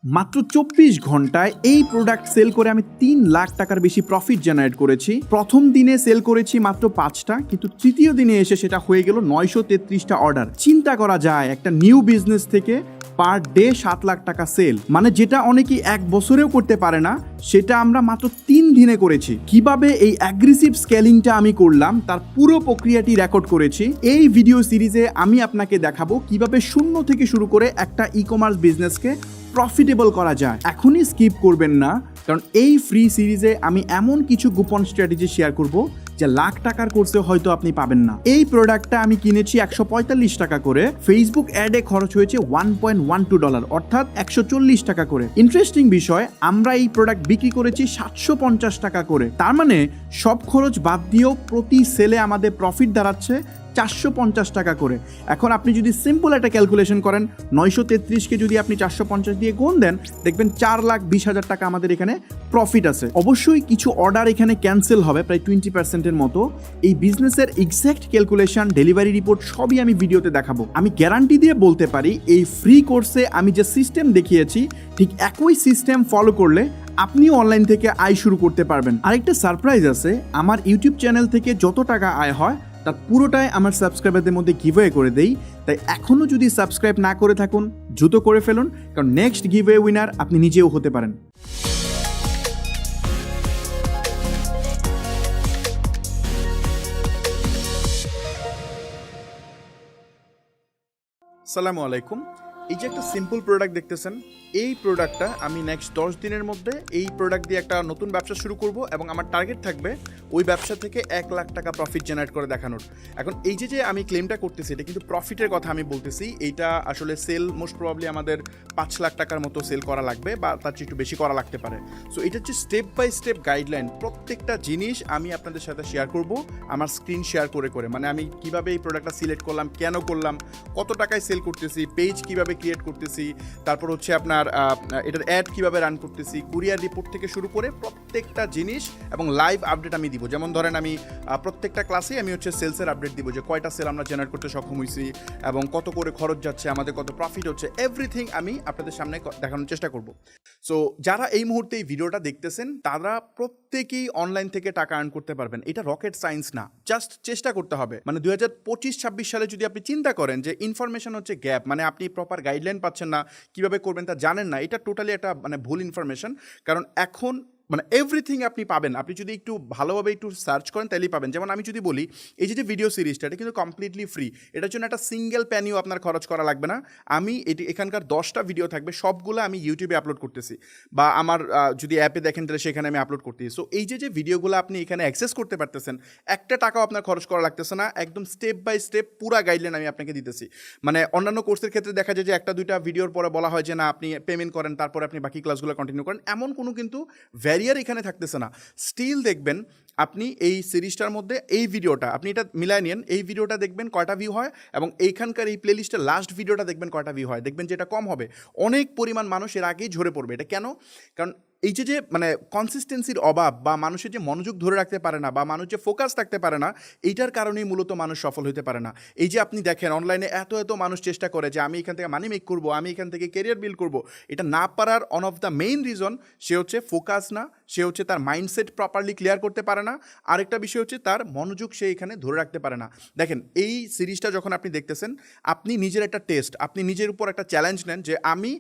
মাত্র 24 ঘন্টায় এই প্রোডাক্ট সেল করে আমি 3 লাখ টাকার বেশি প্রফিট জেনারেট করেছি। প্রথম দিনে সেল করেছি মাত্র 5টা, কিন্তু তৃতীয় দিনে এসে সেটা হয়ে গেল 933টা অর্ডার। চিন্তা করা যায় একটা নিউ বিজনেস থেকে পার ডে 7 লাখ টাকা সেল, মানে যেটা অনেকেই 1 বছরেও করতে পারে না, সেটা আমরা মাত্র 3 দিনে করেছি। কিভাবে এই অ্যাগ্রেসিভ স্কেলিংটা আমি করলাম তার পুরো প্রক্রিয়াটি রেকর্ড করেছি। এই ভিডিও সিরিজে আমি আপনাকে দেখাবো কিভাবে শূন্য থেকে শুরু করে একটা ই কমার্স বিজনেসকে প্রফিটেবল করা যায়। এখনই স্কিপ করবেন না, কারণ এই ফ্রি সিরিজে আমি এমন কিছু গোপন স্ট্র্যাটেজি শেয়ার করব যে লাখ টাকার কোর্সে হয়তো আপনি পাবেন না। এই প্রোডাক্টটা আমি কিনেছি 145 টাকা করে, ফেসবুক অ্যাডে খরচ হয়েছে $1.12, অর্থাৎ 140 টাকা করে। ইন্টারেস্টিং বিষয়, আমরা এই প্রোডাক্ট বিক্রি করেছি 750 টাকা করে। তার মানে সব খরচ বাদ দিয়েও প্রতি সেলে আমাদের প্রফিট দাঁড়াচ্ছে 450 টাকা করে। এখন আপনি যদি সিম্পল একটা ক্যালকুলেশন করেন, 933কে যদি আপনি 450 দিয়ে গুণ দেন, দেখবেন 4,20,000 টাকা আমাদের এখানে প্রফিট আছে। অবশ্যই কিছু অর্ডার এখানে ক্যান্সেল হবে, প্রায় 20%-এর মতো। এই বিজনেসের এক্স্যাক্ট ক্যালকুলেশন, ডেলিভারি রিপোর্ট সবই আমি ভিডিওতে দেখাবো। আমি গ্যারান্টি দিয়ে বলতে পারি এই ফ্রি কোর্সে আমি যে সিস্টেম দেখিয়েছি ঠিক একই সিস্টেম ফলো করলে আপনিও অনলাইন থেকে আয় শুরু করতে পারবেন। আরেকটা সারপ্রাইজ আছে, আমার ইউটিউব চ্যানেল থেকে যত টাকা আয় হয় তার পুরোটাই আমার সাবস্ক্রাইবারদের মধ্যে গিভওয়ে করে দেই। তাই এখনও যদি সাবস্ক্রাইব না করে থাকুন, দ্রুত করে ফেলুন, কারণ নেক্সট গিভওয়ে উইনার আপনি নিজেও হতে পারেন। আসসালামু আলাইকুম। এই যে একটা সিম্পল প্রোডাক্ট দেখতেছেন, এই প্রোডাক্টটা আমি নেক্সট 10 দিনের মধ্যে এই প্রোডাক্ট দিয়ে একটা নতুন ব্যবসা শুরু করব, এবং আমার টার্গেট থাকবে ওই ব্যবসা থেকে 1 লাখ টাকা প্রফিট জেনারেট করে দেখানোর। এখন এই যে আমি ক্লেমটা করতেছি, এটা কিন্তু প্রফিটের কথা আমি বলতেছি। এইটা আসলে সেল মোস্ট প্রবাবলি আমাদের 5 লাখ টাকার মতো সেল করা লাগবে, বা তার চেয়ে একটু বেশি করা লাগতে পারে। সো এটা হচ্ছে স্টেপ বাই স্টেপ গাইডলাইন। প্রত্যেকটা জিনিস আমি আপনাদের সাথে শেয়ার করব আমার স্ক্রিন শেয়ার করে করে। মানে আমি কিভাবে এই প্রোডাক্টটা সিলেক্ট করলাম, কেন করলাম, কত টাকায় সেল করতেছি, পেজ কিভাবে ক্রিয়েট করতেছি, তারপর হচ্ছে আপনার এটার অ্যাড কিভাবে রান করতেছি, কুরিয়ার রিপোর্ট থেকে শুরু করে প্রত্যেকটা জিনিস এবং লাইভ আপডেট আমি দিব। যেমন ধরেন আমি প্রত্যেকটা ক্লাসে আমি হচ্ছে সেলসের আপডেট দিব, যে কয়টা সেল আমরা জেনারেট করতে সক্ষম হয়েছি এবং কত করে খরচ যাচ্ছে, আমাদের কত প্রফিট হচ্ছে, এভরিথিং আমি আপনাদের সামনে দেখানোর চেষ্টা করব। সো যারা এই মুহূর্তে এই ভিডিওটা দেখতেছেন তারা প্রত্যেকেই অনলাইন থেকে টাকা আর্ন করতে পারবেন। এটা রকেট সায়েন্স না, জাস্ট চেষ্টা করতে হবে। মানে 2025-26 সালে যদি আপনি চিন্তা করেন যে ইনফরমেশন হচ্ছে গ্যাপ, মানে আপনি প্রপার গাইডলাইন পাচ্ছেন না, কিভাবে করবেন তা জানেন না, এটা টোটালি একটা মানে ভুল ইনফরমেশন। কারণ এখন মানে এভরিথিং আপনি পাবেন, আপনি যদি একটু ভালোভাবে একটু সার্চ করেন তাহলেই পাবেন। যেমন আমি যদি বলি, এই যে ভিডিও সিরিজটা, এটা কিন্তু কমপ্লিটলি ফ্রি। এটার জন্য একটা সিঙ্গেল প্যানিও আপনার খরচ করা লাগবে না। আমি এখানকার 10টা ভিডিও থাকবে, সবগুলো আমি ইউটিউবে আপলোড করতেছি, বা আমার যদি অ্যাপে দেখেন তাহলে সেখানে আমি আপলোড করতেছি। সো এই যে ভিডিওগুলো আপনি এখানে অ্যাক্সেস করতে পারতেছেন, একটা টাকাও আপনার খরচ করা লাগতেছে না। একদম স্টেপ বাই স্টেপ পুরা গাইডলাইন আমি আপনাকে দিতেছি। মানে অন্যান্য কোর্সের ক্ষেত্রে দেখা যায় যে 1-2টা ভিডিওর পরে বলা হয় যে না, আপনি পেমেন্ট করেন, তারপরে আপনি বাকি ক্লাসগুলো কন্টিনিউ করেন। এমন কোনো কিন্তু ভ্যারিয়ার এখানে থাকতেছে না। স্টিল দেখবেন আপনি এই সিরিজটার মধ্যে এই ভিডিওটা, আপনি এটা মিলায় নিন, এই ভিডিওটা দেখবেন কয়টা ভিউ হয়, এবং এইখানকার এই প্লেলিস্টের লাস্ট ভিডিওটা দেখবেন কয়টা ভিউ হয়। দেখবেন যে এটা কম হবে, অনেক পরিমাণ মানুষ এর আগেই ঝরে পড়বে। এটা কেন? কারণ এই যে মানে কনসিস্টেন্সির অভাব, বা মানুষের যে মনোযোগ ধরে রাখতে পারে না, বা মানুষ যে ফোকাস থাকতে পারে না, এইটার কারণেই মূলত মানুষ সফল হতে পারে না। এই যে আপনি দেখেন অনলাইনে এত এত মানুষ চেষ্টা করে যে আমি এখান থেকে মানি মেক করবো, আমি এখান থেকে কেরিয়ার বিল্ড করবো, এটা না পারার one of the main reason সে হচ্ছে ফোকাস না, সে হচ্ছে তার মাইন্ডসেট প্রপারলি ক্লিয়ার করতে পারে না। আরেকটা বিষয় হচ্ছে তার মনোযোগ সে এখানে ধরে রাখতে পারে না। দেখেন এই সিরিজটা যখন আপনি দেখতেছেন, আপনি নিজের একটা টেস্ট, আপনি নিজের উপর একটা চ্যালেঞ্জ নেন যে আমি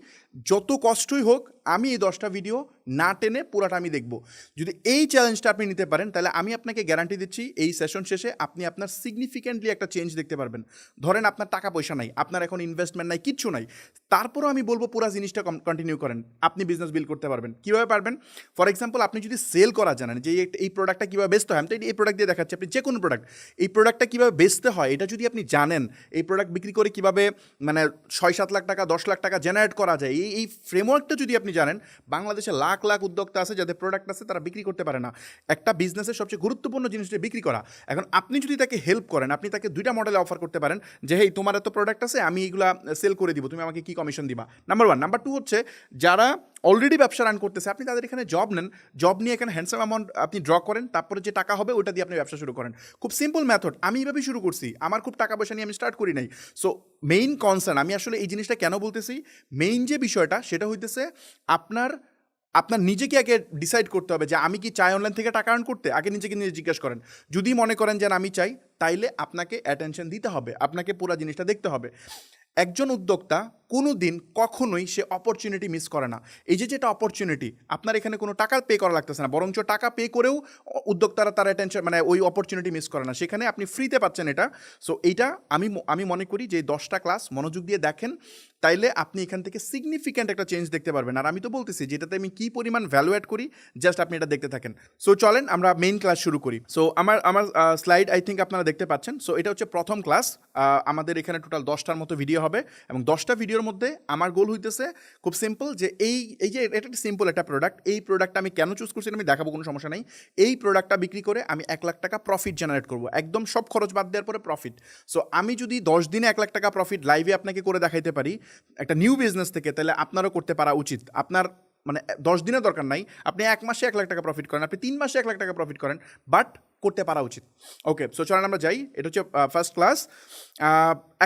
যত কষ্টই হোক আমি এই 10টা ভিডিও না টেনে পুরাটা আমি দেখব। যদি এই চ্যালেঞ্জটা আপনি নিতে পারেন, তাহলে আমি আপনাকে গ্যারান্টি দিচ্ছি এই সেশন শেষে আপনি আপনার সিগনিফিক্যান্টলি একটা চেঞ্জ দেখতে পারবেন। ধরেন আপনার টাকা পয়সা নাই, আপনার এখন ইনভেস্টমেন্ট নাই, কিচ্ছু নাই, তারপরও আমি বলবো পুরো জিনিসটা কন্টিনিউ করেন, আপনি বিজনেস বিল্ড করতে পারবেন। কীভাবে পারবেন? ফর এক্সাম্পল, আপনি যদি সেল করা জানেন যে এই প্রোডাক্টটা কীভাবে বেচতে হয়, আমি তো এই প্রোডাক্ট দিয়ে দেখাচ্ছি, আপনি যে কোনো প্রোডাক্ট, এই প্রোডাক্টটা কীভাবে বেচতে হয় এটা যদি আপনি জানেন, এই প্রোডাক্ট বিক্রি করে কীভাবে মানে 6-7 লাখ টাকা 10 লাখ টাকা জেনারেট করা যায়, এই ফ্রেমওয়ার্কটা যদি আপনি জানেন, বাংলাদেশে লাখ লাখ উদ্যোক্তা আছে যাদের প্রোডাক্ট আছে তারা বিক্রি করতে পারে না। একটা বিজনেসের সবচেয়ে গুরুত্বপূর্ণ জিনিসটা বিক্রি করা। এখন আপনি যদি তাকে হেল্প করেন, আপনি তাকে 2টা মডেলে অফার করতে পারেন যে হেই তোমার এত প্রোডাক্ট আছে, আমি এইগুলা সেল করে দিব, তুমি আমাকে কি কমিশন দিবা, নাম্বার 1। নাম্বার 2 হচ্ছে যারা অলরেডি ব্যবসা রান করতেছে, আপনি তাদের এখানে জব নেন, জব নিয়ে এখানে হ্যান্ডসাম অ্যামাউন্ট আপনি ড্র করেন, তারপরে যে টাকা হবে ওটা দিয়ে আপনি ব্যবসা শুরু করেন। খুব সিম্পল মেথড, আমি এইভাবেই শুরু করছি, আমার খুব টাকা পয়সা নিয়ে আমি স্টার্ট করি নাই। সো মেইন কনসার্ন, আমি আসলে এই জিনিসটা কেন বলতেছি, মেইন যে বিষয়টা সেটা হইতেছে আপনার আপনার নিজেকে আগে ডিসাইড করতে হবে যে আমি কি চাই অনলাইন থেকে টাকা আর্ন করতে, আগে নিজেকে নিজে জিজ্ঞেস করেন। যদি মনে করেন যে না আমি চাই, তাইলে আপনাকে অ্যাটেনশন দিতে হবে, আপনাকে পুরো জিনিসটা দেখতে হবে। একজন উদ্যোক্তা কোনো দিন কখনোই সে অপরচুনিটি মিস করে না। এই যে যেটা অপরচুনিটি, আপনার এখানে কোনো টাকা পে করা লাগতেছে না, বরঞ্চ টাকা পে করেও উদ্যোক্তারা তার অ্যাটেনশন মানে ওই অপরচুনিটি মিস করে না, সেখানে আপনি ফ্রিতে পাচ্ছেন এটা। সো এইটা আমি মনে করি যে 10টা ক্লাস মনোযোগ দিয়ে দেখেন, তাইলে আপনি এখান থেকে সিগনিফিক্যান্ট একটা চেঞ্জ দেখতে পারবেন। আর আমি তো বলতেছি যেটাতে আমি কী পরিমাণ ভ্যালু অ্যাড করি, জাস্ট আপনি এটা দেখতে থাকেন। সো চলেন আমরা মেইন ক্লাস শুরু করি। সো আমার স্লাইড আই থিঙ্ক আপনারা দেখতে পাচ্ছেন। সো এটা হচ্ছে প্রথম ক্লাস, আমাদের এখানে টোটাল 10টার মতো ভিডিও হবে, এবং 10টা ভিডিওর মধ্যে আমার গোল হইতেছে খুব সিম্পল, যে এই যে এটা একটা সিম্পল একটা প্রোডাক্ট, এই প্রোডাক্টটা আমি কেন চুজ করছি আমি দেখাবো, কোনো সমস্যা নেই। এই প্রোডাক্টটা বিক্রি করে আমি 1 লাখ টাকা প্রফিট জেনারেট করবো, একদম সব খরচ বাদ দেওয়ার পরে প্রফিট। সো আমি যদি 10 দিনে 1 লাখ টাকা প্রফিট লাইভে আপনাকে করে দেখাইতে পারি একটা নিউ বিজনেস থেকে, তাহলে আপনারও করতে পারা উচিত। আপনার মানে 10 দিনের দরকার নাই, আপনি 1 মাসে 1 লাখ টাকা প্রফিট করেন, আপনি 3 মাসে 1 লাখ টাকা প্রফিট করেন, বাট করতে পারা উচিত। ওকে, সো চলেন আমরা যাই। এটা হচ্ছে ফার্স্ট ক্লাস।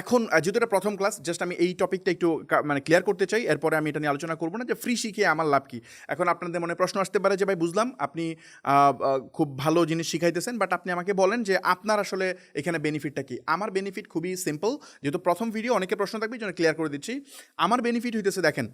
এখন যেহেতু এটা প্রথম ক্লাস, জাস্ট আমি এই টপিকটা একটু মানে ক্লিয়ার করতে চাই, এরপরে আমি এটা নিয়ে আলোচনা করবো না যে ফ্রি শিখে আমার লাভ কী। এখন আপনাদের মনে প্রশ্ন আসতে পারে যে ভাই বুঝলাম আপনি খুব ভালো জিনিস শিখাইতেছেন, বাট আপনি আমাকে বলেন যে আপনার আসলে এখানে বেনিফিটটা কী। আমার বেনিফিট খুবই সিম্পল, যেহেতু প্রথম ভিডিও অনেকের প্রশ্ন থাকবে, এই জন্য ক্লিয়ার করে দিচ্ছি। আমার বেনিফিট হইতেছে, দেখেন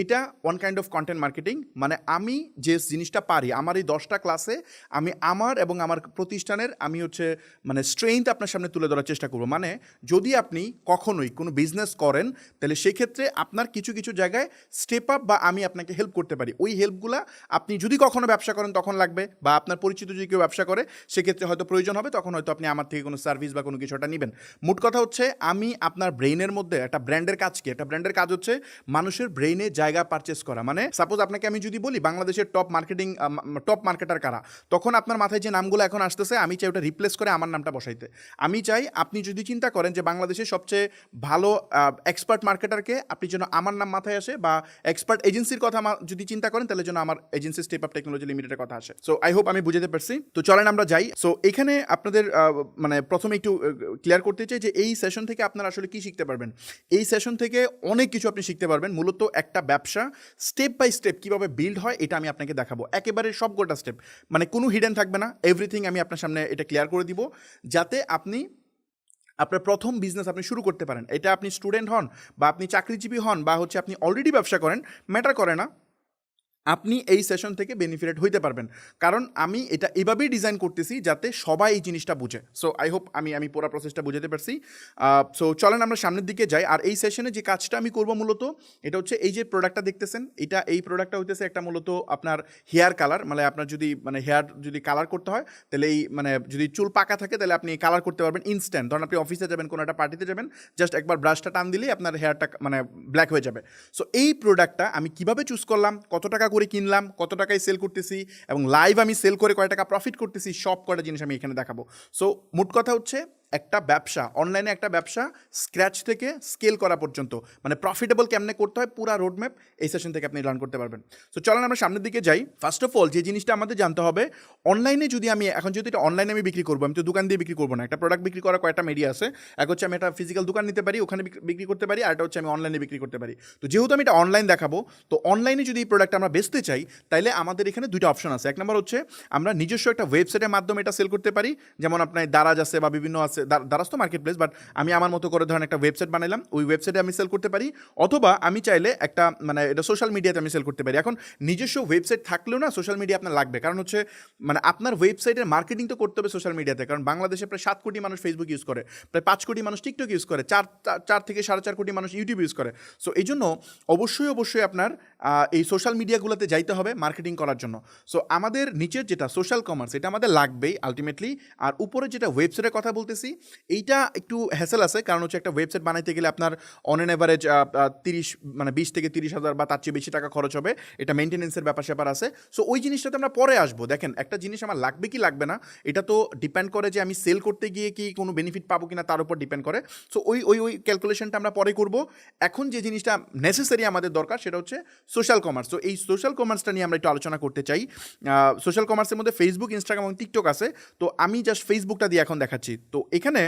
এটা one kind of content marketing, মানে আমি যে জিনিসটা পারি, আমার এই 10টা ক্লাসে আমি আমার এবং আমার প্রতিষ্ঠানের আমি হচ্ছে মানে স্ট্রেংথ আপনার সামনে তুলে ধরার চেষ্টা করবো। মানে যদি আপনি কখনোই কোনো বিজনেস করেন, তাহলে সেক্ষেত্রে আপনার কিছু কিছু জায়গায় স্টেপ আপ বা আমি আপনাকে হেল্প করতে পারি, ওই হেল্পগুলো আপনি যদি কখনো ব্যবসা করেন তখন লাগবে, বা আপনার পরিচিত যদি কেউ ব্যবসা করে সেক্ষেত্রে হয়তো প্রয়োজন হবে, তখন হয়তো আপনি আমার থেকে কোনো সার্ভিস বা কোনো কিছুটা নেবেন। মোট কথা হচ্ছে আমি আপনার ব্রেইনের মধ্যে একটা ব্র্যান্ডের কাজ কি, একটা ব্র্যান্ডের কাজ হচ্ছে মানুষের ব্রেইনে জায়গা পারচেস করা। মানে সাপোজ আপনাকে আমি যদি বলি বাংলাদেশের টপ মার্কেটার কারা, তখন আপনার মাথায় যে নামগুলো এখন আসতেছে আমি চাই ওটা রিপ্লেস করে আমার নামটা বসাইতে। আমি চাই আপনি যদি চিন্তা করেন যে বাংলাদেশের সবচেয়ে ভালো এক্সপার্ট মার্কেটারকে, আপনি যেন আমার নাম মাথায় আসে, বা এক্সপার্ট এজেন্সির কথা যদি চিন্তা করেন তাহলে যেন আমার এজেন্সি স্টেপ আপ টেকনোলজি লিমিটেডের কথা আসে। সো আই হোপ আমি বুঝাতে পারছি। তো চলেন আমরা যাই। সো এখানে আপনাদের মানে প্রথমে একটু ক্লিয়ার করতে চাই যে এই সেশন থেকে আপনারা আসলে কি শিখতে পারবেন। এই সেশন থেকে অনেক কিছু আপনি শিখতে পারবেন। মূলত একটা ব্যবসা স্টেপ বাই স্টেপ কীভাবে বিল্ড হয় এটা আমি আপনাকে দেখাবো, একেবারে সবকটা স্টেপ, মানে কোনো হিডেন থাকবে না, এভরিথিং আমি আপনার সামনে এটা ক্লিয়ার করে দিব, যাতে আপনি আপনার প্রথম বিজনেস আপনি শুরু করতে পারেন। এটা আপনি স্টুডেন্ট হন, বা আপনি চাকরিজীবী হন, বা হচ্ছে আপনি অলরেডি ব্যবসা করেন, ম্যাটার করে না, আপনি এই সেশন থেকে বেনিফিটেড হইতে পারবেন। কারণ আমি এটা এভাবেই ডিজাইন করতেছি যাতে সবাই এই জিনিসটা বুঝে। সো আই হোপ আমি পুরো প্রসেসটা বুঝাতে পারছি। সো চলেন আমরা সামনের দিকে যাই। আর এই সেশনে যে কাজটা আমি করব মূলত এটা হচ্ছে এই যে প্রোডাক্টটা দেখতেছেন, এই প্রোডাক্টটা হইতেছে একটা মূলত আপনার হেয়ার কালার, মানে আপনার যদি মানে হেয়ার যদি কালার করতে হয়, তাহলে এই মানে যদি চুল পাকা থাকে তাহলে আপনি কালার করতে পারবেন ইনস্ট্যান্ট। ধরুন আপনি অফিসে যাবেন, কোনো একটা পার্টিতে যাবেন, জাস্ট একবার ব্রাশটা টান দিলেই আপনার হেয়ারটা মানে ব্ল্যাক হয়ে যাবে। সো এই প্রোডাক্টটা আমি কিভাবে চুজ করলাম, কত টাকা করে কিনলাম, কত টাকায় সেল করতেছি, এবং লাইভ আমি সেল করে কয় টাকা প্রফিট করতেছি, সব কয়টা জিনিস আমি এখানে দেখাবো। সো মোট কথা হচ্ছে একটা ব্যবসা, অনলাইনে একটা ব্যবসা স্ক্র্যাচ থেকে স্কেল করা পর্যন্ত, মানে প্রফিটেবল কেমনে করতে হয় পুরা রোডম্যাপ এই সেশন থেকে আপনি লার্ন করতে পারবেন। সো চলেন আমরা সামনের দিকে যাই। ফার্স্ট অফ অল যে জিনিসটা আমাদের জানতে হবে, অনলাইনে যদি আমি এখন যদি এটা অনলাইনে আমি বিক্রি করবো, আমি তো দোকান দিয়ে বিক্রি করবো না। একটা প্রোডাক্ট বিক্রি করার কয়েকটা মিডিয়া আছে, এক হচ্ছে আমি একটা ফিজিক্যাল দোকান নিতে পারি, ওখানে বিক্রি করতে পারি, আর একটা হচ্ছে আমি অনলাইনে বিক্রি করতে পারি। তো যেহেতু আমি এটা অনলাইন দেখাবো, তো অনলাইনে যদি এই প্রোডাক্ট আমরা বেচতে চাই, তাইলে আমাদের এখানে দুইটা অপশন আছে। এক নম্বর হচ্ছে আমরা নিজস্ব একটা ওয়েবসাইটের মাধ্যমে এটা সেল করতে পারি, যেমন আপনার দারাজ আছে বা বিভিন্ন আছে, দারাজ তো মার্কেট প্লেস, বাট আমি আমার মতো করে ধরেন একটা ওয়েবসাইট বানাইলাম, ওই ওয়েবসাইটে আমি সেল করতে পারি, অথবা আমি চাইলে একটা মানে এটা সোশ্যাল মিডিয়াতে আমি সেল করতে পারি। এখন নিজস্ব ওয়েবসাইট থাকলেও না সোশ্যাল মিডিয়া আপনার লাগবে, কারণ হচ্ছে মানে আপনার ওয়েবসাইটের মার্কেটিং তো করতে হবে সোশ্যাল মিডিয়াতে, কারণ বাংলাদেশে প্রায় 7 কোটি মানুষ ফেসবুক ইউজ করে, প্রায় 5 কোটি মানুষ টিকটক ইউজ করে, 4 থেকে 4.5 কোটি মানুষ ইউটিউব ইউজ করে। সো এই জন্য অবশ্যই আপনার এই সোশ্যাল মিডিয়াগুলোতে যাইতে হবে মার্কেটিং করার জন্য। সো আমাদের নিচের যেটা সোশ্যাল কমার্স, এটা আমাদের লাগবেই আলটিমেটলি, আর উপরে যেটা ওয়েবসাইটের কথা বলতেছি করতেছি, এইটা একটু হ্যাসেল আছে, কারণ হচ্ছে একটা ওয়েবসাইট বানাইতে গেলে আপনার অন অ্যান অ্যাভারেজ 20 থেকে 30,000 বা তার চেয়ে বেশি টাকা খরচ হবে, এটা মেনটেন্যান্সের ব্যাপার স্যাপার আছে। সো ওই জিনিসটাতে আমরা পরে আসবো। দেখেন, একটা জিনিস আমার লাগবে কি লাগবে না এটা তো ডিপেন্ড করে যে আমি সেল করতে গিয়ে কি কোনো বেনিফিট পাবো কিনা তার উপর ডিপেন্ড করে। সো ওই ক্যালকুলেশনটা আমরা পরে করব। এখন যে জিনিসটা নেসেসারি আমাদের দরকার সেটা হচ্ছে সোশ্যাল কমার্স। তো এই সোশ্যাল কমার্সটা নিয়ে আমরা একটু আলোচনা করতে চাই। সোশ্যাল কমার্সের মধ্যে ফেসবুক, ইনস্টাগ্রাম এবং টিকটক আছে। তো আমি জাস্ট ফেসবুকটা দিয়ে এখন দেখাচ্ছি। তো এখানে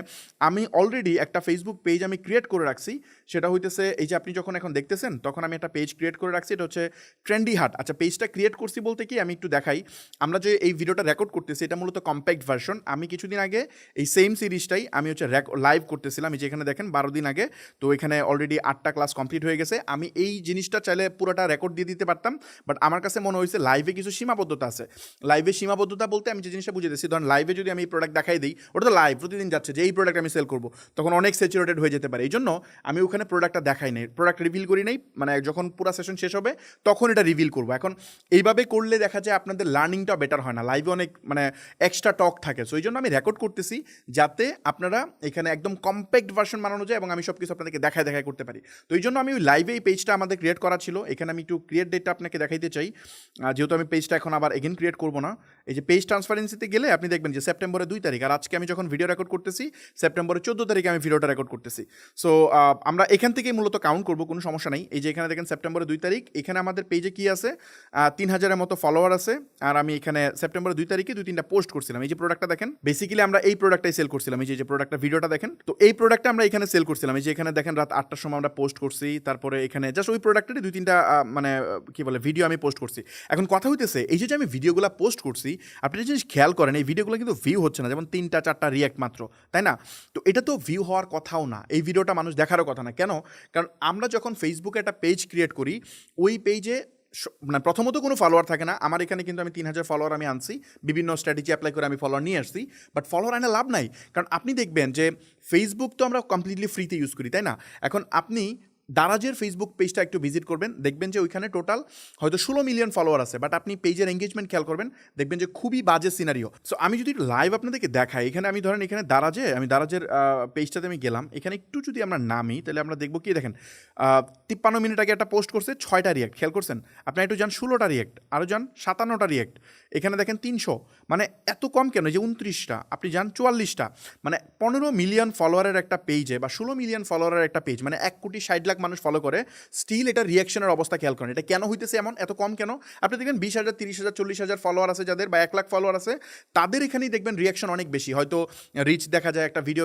আমি অলরেডি একটা ফেসবুক পেজ আমি ক্রিয়েট করে রাখছি। সেটা হইতেছে, এই যে আপনি যখন এখন দেখতেছেন তখন আমি একটা পেজ ক্রিয়েট করে রাখছি, এটা হচ্ছে ট্রেন্ডি হাট। আচ্ছা, পেজটা ক্রিয়েট করছি বলতে কি আমি একটু দেখাই। আমরা যে এই ভিডিওটা রেকর্ড করতেছি এটা মূলত কম্প্যাক্ট ভার্সন। আমি কিছুদিন আগে এই সেম সিরিজটাই আমি হচ্ছে লাইভ করতেছিলাম, এই যে এখানে দেখেন 12 দিন আগে। তো এখানে অলরেডি 8টা ক্লাস কমপ্লিট হয়ে গেছে। আমি এই জিনিসটা চাইলে পুরোটা রেকর্ড দিয়ে দিতে পারতাম, বাট আমার কাছে মনে হয়েছে লাইভে কিছু সীমাবদ্ধতা আছে। লাইভে সীমাবদ্ধতা বলতে আমি যে জিনিসটা বুঝে দিচ্ছি, ধরেন লাইভে যদি আমি এই প্রোডাক্ট দেখাই দিই, ওটা তো লাইভ প্রতিদিন যাচ্ছে যে এই প্রোডাক্ট আমি সেল করবো, তখন অনেক স্যাচুরেটেড হয়ে যেতে পারে। এই জন্য আমি ওখানে প্রোডাক্টটা দেখাই নাই, প্রোডাক্ট রিভিল করি নাই। মানে যখন পুরো সেশন শেষ হবে তখন এটা রিভিল করবো। এখন এইভাবে করলে দেখা যায় আপনাদের লার্নিংটা বেটার হয় না, লাইভে অনেক মানে এক্সট্রা টক থাকে। সো এই জন্য আমি রেকর্ড করতেছি যাতে আপনারা এখানে একদম কম্প্যাক্ট ভার্সন বানানো যায় এবং আমি সব কিছু আপনাদেরকে দেখায় করতে পারি। তো এই জন্য আমি ওই লাইভে এই পেজটা আমাদের ক্রিয়েট করা ছিল। এখানে আমি একটু ক্রিয়েট ডেটটা আপনাকে দেখাইতে চাই, যেহেতু আমি পেজটা এখন আবার এগেন ক্রিয়েট করবো না। এই যে পেজ ট্রান্সপারেন্সিতে গেলে আপনি দেখবেন যে সেপ্টেম্বরের 2 তারিখ, আর আজকে আমি যখন ভিডিও রেকর্ড করতেছি সেপ্টেম্বরের 14 তারিখে আমি ভিডিওটা রেকর্ড করতেছি। সো আমরা এখান থেকেই মূলত কাউন্ট করবো, কোনো সমস্যা নেই। এই যে এখানে দেখেন সেপ্টেম্বরের 2 তারিখ, এখানে আমাদের পেজে কি আছে 3000-এর মতো ফলোয়ার আছে। আর আমি এখানে সেপ্টেম্বরের 2 তারিখে 2-3টা পোস্ট করছিলাম। এই যে প্রোডাক্টটা দেখেন, বেসিক্যালি আমরা এই প্রোডাক্টটাই সেল করছিলাম। এই যে প্রোডাক্টটা ভিডিওটা দেখেন, তো এই প্রোডাক্টটা আমরা এখানে সেল করছিলাম। এই যে এখানে দেখেন রাত 8টার সময় আমরা পোস্ট করছি। তারপরে এখানে জাস্ট ওই প্রোডাক্টেরই 2-3টা মানে কি বলে ভিডিও আমি পোস্ট করছি। এখন কথা হইতেছে, এই যে আমি ভিডিওগুলো পোস্ট করছি, আপনি যে জিনিস খেয়াল করেন এই ভিডিওগুলো কিন্তু ভিউ হচ্ছে না, যেমন 3-4টা রিয়াক্ট মাত্র, তাই না? তো এটা তো ভিউ হওয়ার কথাও না, এই ভিডিওটা মানুষ দেখারও কথা না। কেন? কারণ আমরা যখন ফেসবুকে একটা পেজ ক্রিয়েট করি, ওই পেজে মানে প্রথমত কোনো ফলোয়ার থাকে না। আমার এখানে কিন্তু আমি 3000 ফলোয়ার আমি আনছি, বিভিন্ন স্ট্র্যাটেজি অ্যাপ্লাই করে আমি ফলোয়ার নিয়ে আসছি। বাট ফলোয়ার আনে লাভ নাই, কারণ আপনি দেখবেন যে ফেসবুক তো আমরা কমপ্লিটলি ফ্রিতে ইউজ করি, তাই না? এখন আপনি দারাজের ফেসবুক পেজটা একটু ভিজিট করবেন, দেখবেন যে ওইখানে টোটাল হয়তো 16 মিলিয়ন ফলোয়ার আছে, বাট আপনি পেজের এঙ্গেজমেন্ট খেয়াল করবেন, দেখবেন যে খুবই বাজে সিনারিও। সো আমি যদি লাইভ আপনাদেরকে দেখাই, এখানে আমি ধরেন এখানে দারাজের পেজটাতে আমি গেলাম, এখানে একটু যদি আমরা নামি তাহলে আমরা দেখবো কি, দেখেন 53 মিনিট আগে একটা পোস্ট করছে 6টা রিয়েক্ট, খেয়াল করছেন? আপনি একটু যান 16টা রিয়েক্ট, আরও যান 57টা রিয়েক্ট, এখানে দেখেন 300, মানে এত কম কেন? যে 29টা, আপনি যান 44টা, মানে 15 মিলিয়ন ফলোয়ারের একটা পেজে বা 16 মিলিয়ন ফলোয়ারের একটা পেজ, মানে 1,60,00,000 মানুষ ফলো করে, স্টিল এটা রিয়াকশনের অবস্থা খেয়াল করেন। এটা কেন হইতেছে এমন, এত কম কেন? আপনি দেখবেন 20,000, 30,000, 40,000 ফলোয়ার আছে যাদের, বা 1,00,000 ফলোয়ার আছে, তাদের এখানেই দেখবেন রিয়াকশন অনেক বেশি। হয়তো রিচ দেখা যায়, একটা ভিডিও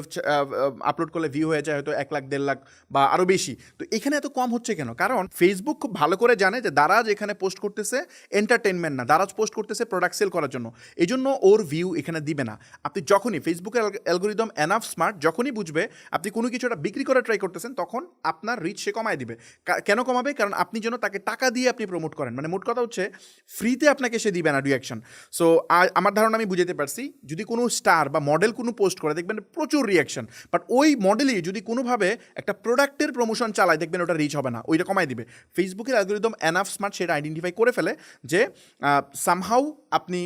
আপলোড করলে ভিউ হয়ে যায় হয়তো 1,00,000, 1,50,000 বা আরও বেশি। তো এখানে এত কম হচ্ছে কেন? কারণ ফেসবুক খুব ভালো করে জানে যে দারাজ এখানে পোস্ট করতেছে এন্টারটেনমেন্ট না, দারাজ পোস্ট করতেছে প্রোডাক্ট সেল করার জন্য, এই জন্য ওর ভিউ এখানে দিবে না। আপনি যখনই ফেসবুকের অ্যালগোরিদম এনাফ স্মার্ট, যখনই বুঝবে আপনি কোনো কিছু একটা বিক্রি করা ট্রাই করতেছেন, তখন আপনার রিচ সে কমায় দিবে। কেন কমাবে? কারণ আপনি যেন তাকে টাকা দিয়ে আপনি প্রমোট করেন, মানে মোট কথা হচ্ছে ফ্রিতে আপনাকে সে দিবে না রিয়াকশন। সো আমার ধারণা আমি বুঝতে পারছি, যদি কোনো স্টার বা মডেল কোনো পোস্ট করে দেখবেন প্রচুর রিয়াকশন, বাট ওই মডেলই যদি কোনোভাবে একটা প্রোডাক্টের প্রমোশন চালায়, দেখবেন ওটা রিচ হবে না, ওইটা কমায় দিবে। ফেসবুকের অ্যালগোরিদম এনাফ স্মার্ট সেটা আইডেন্টিফাই করে ফেলে যে সামহাউ আপনি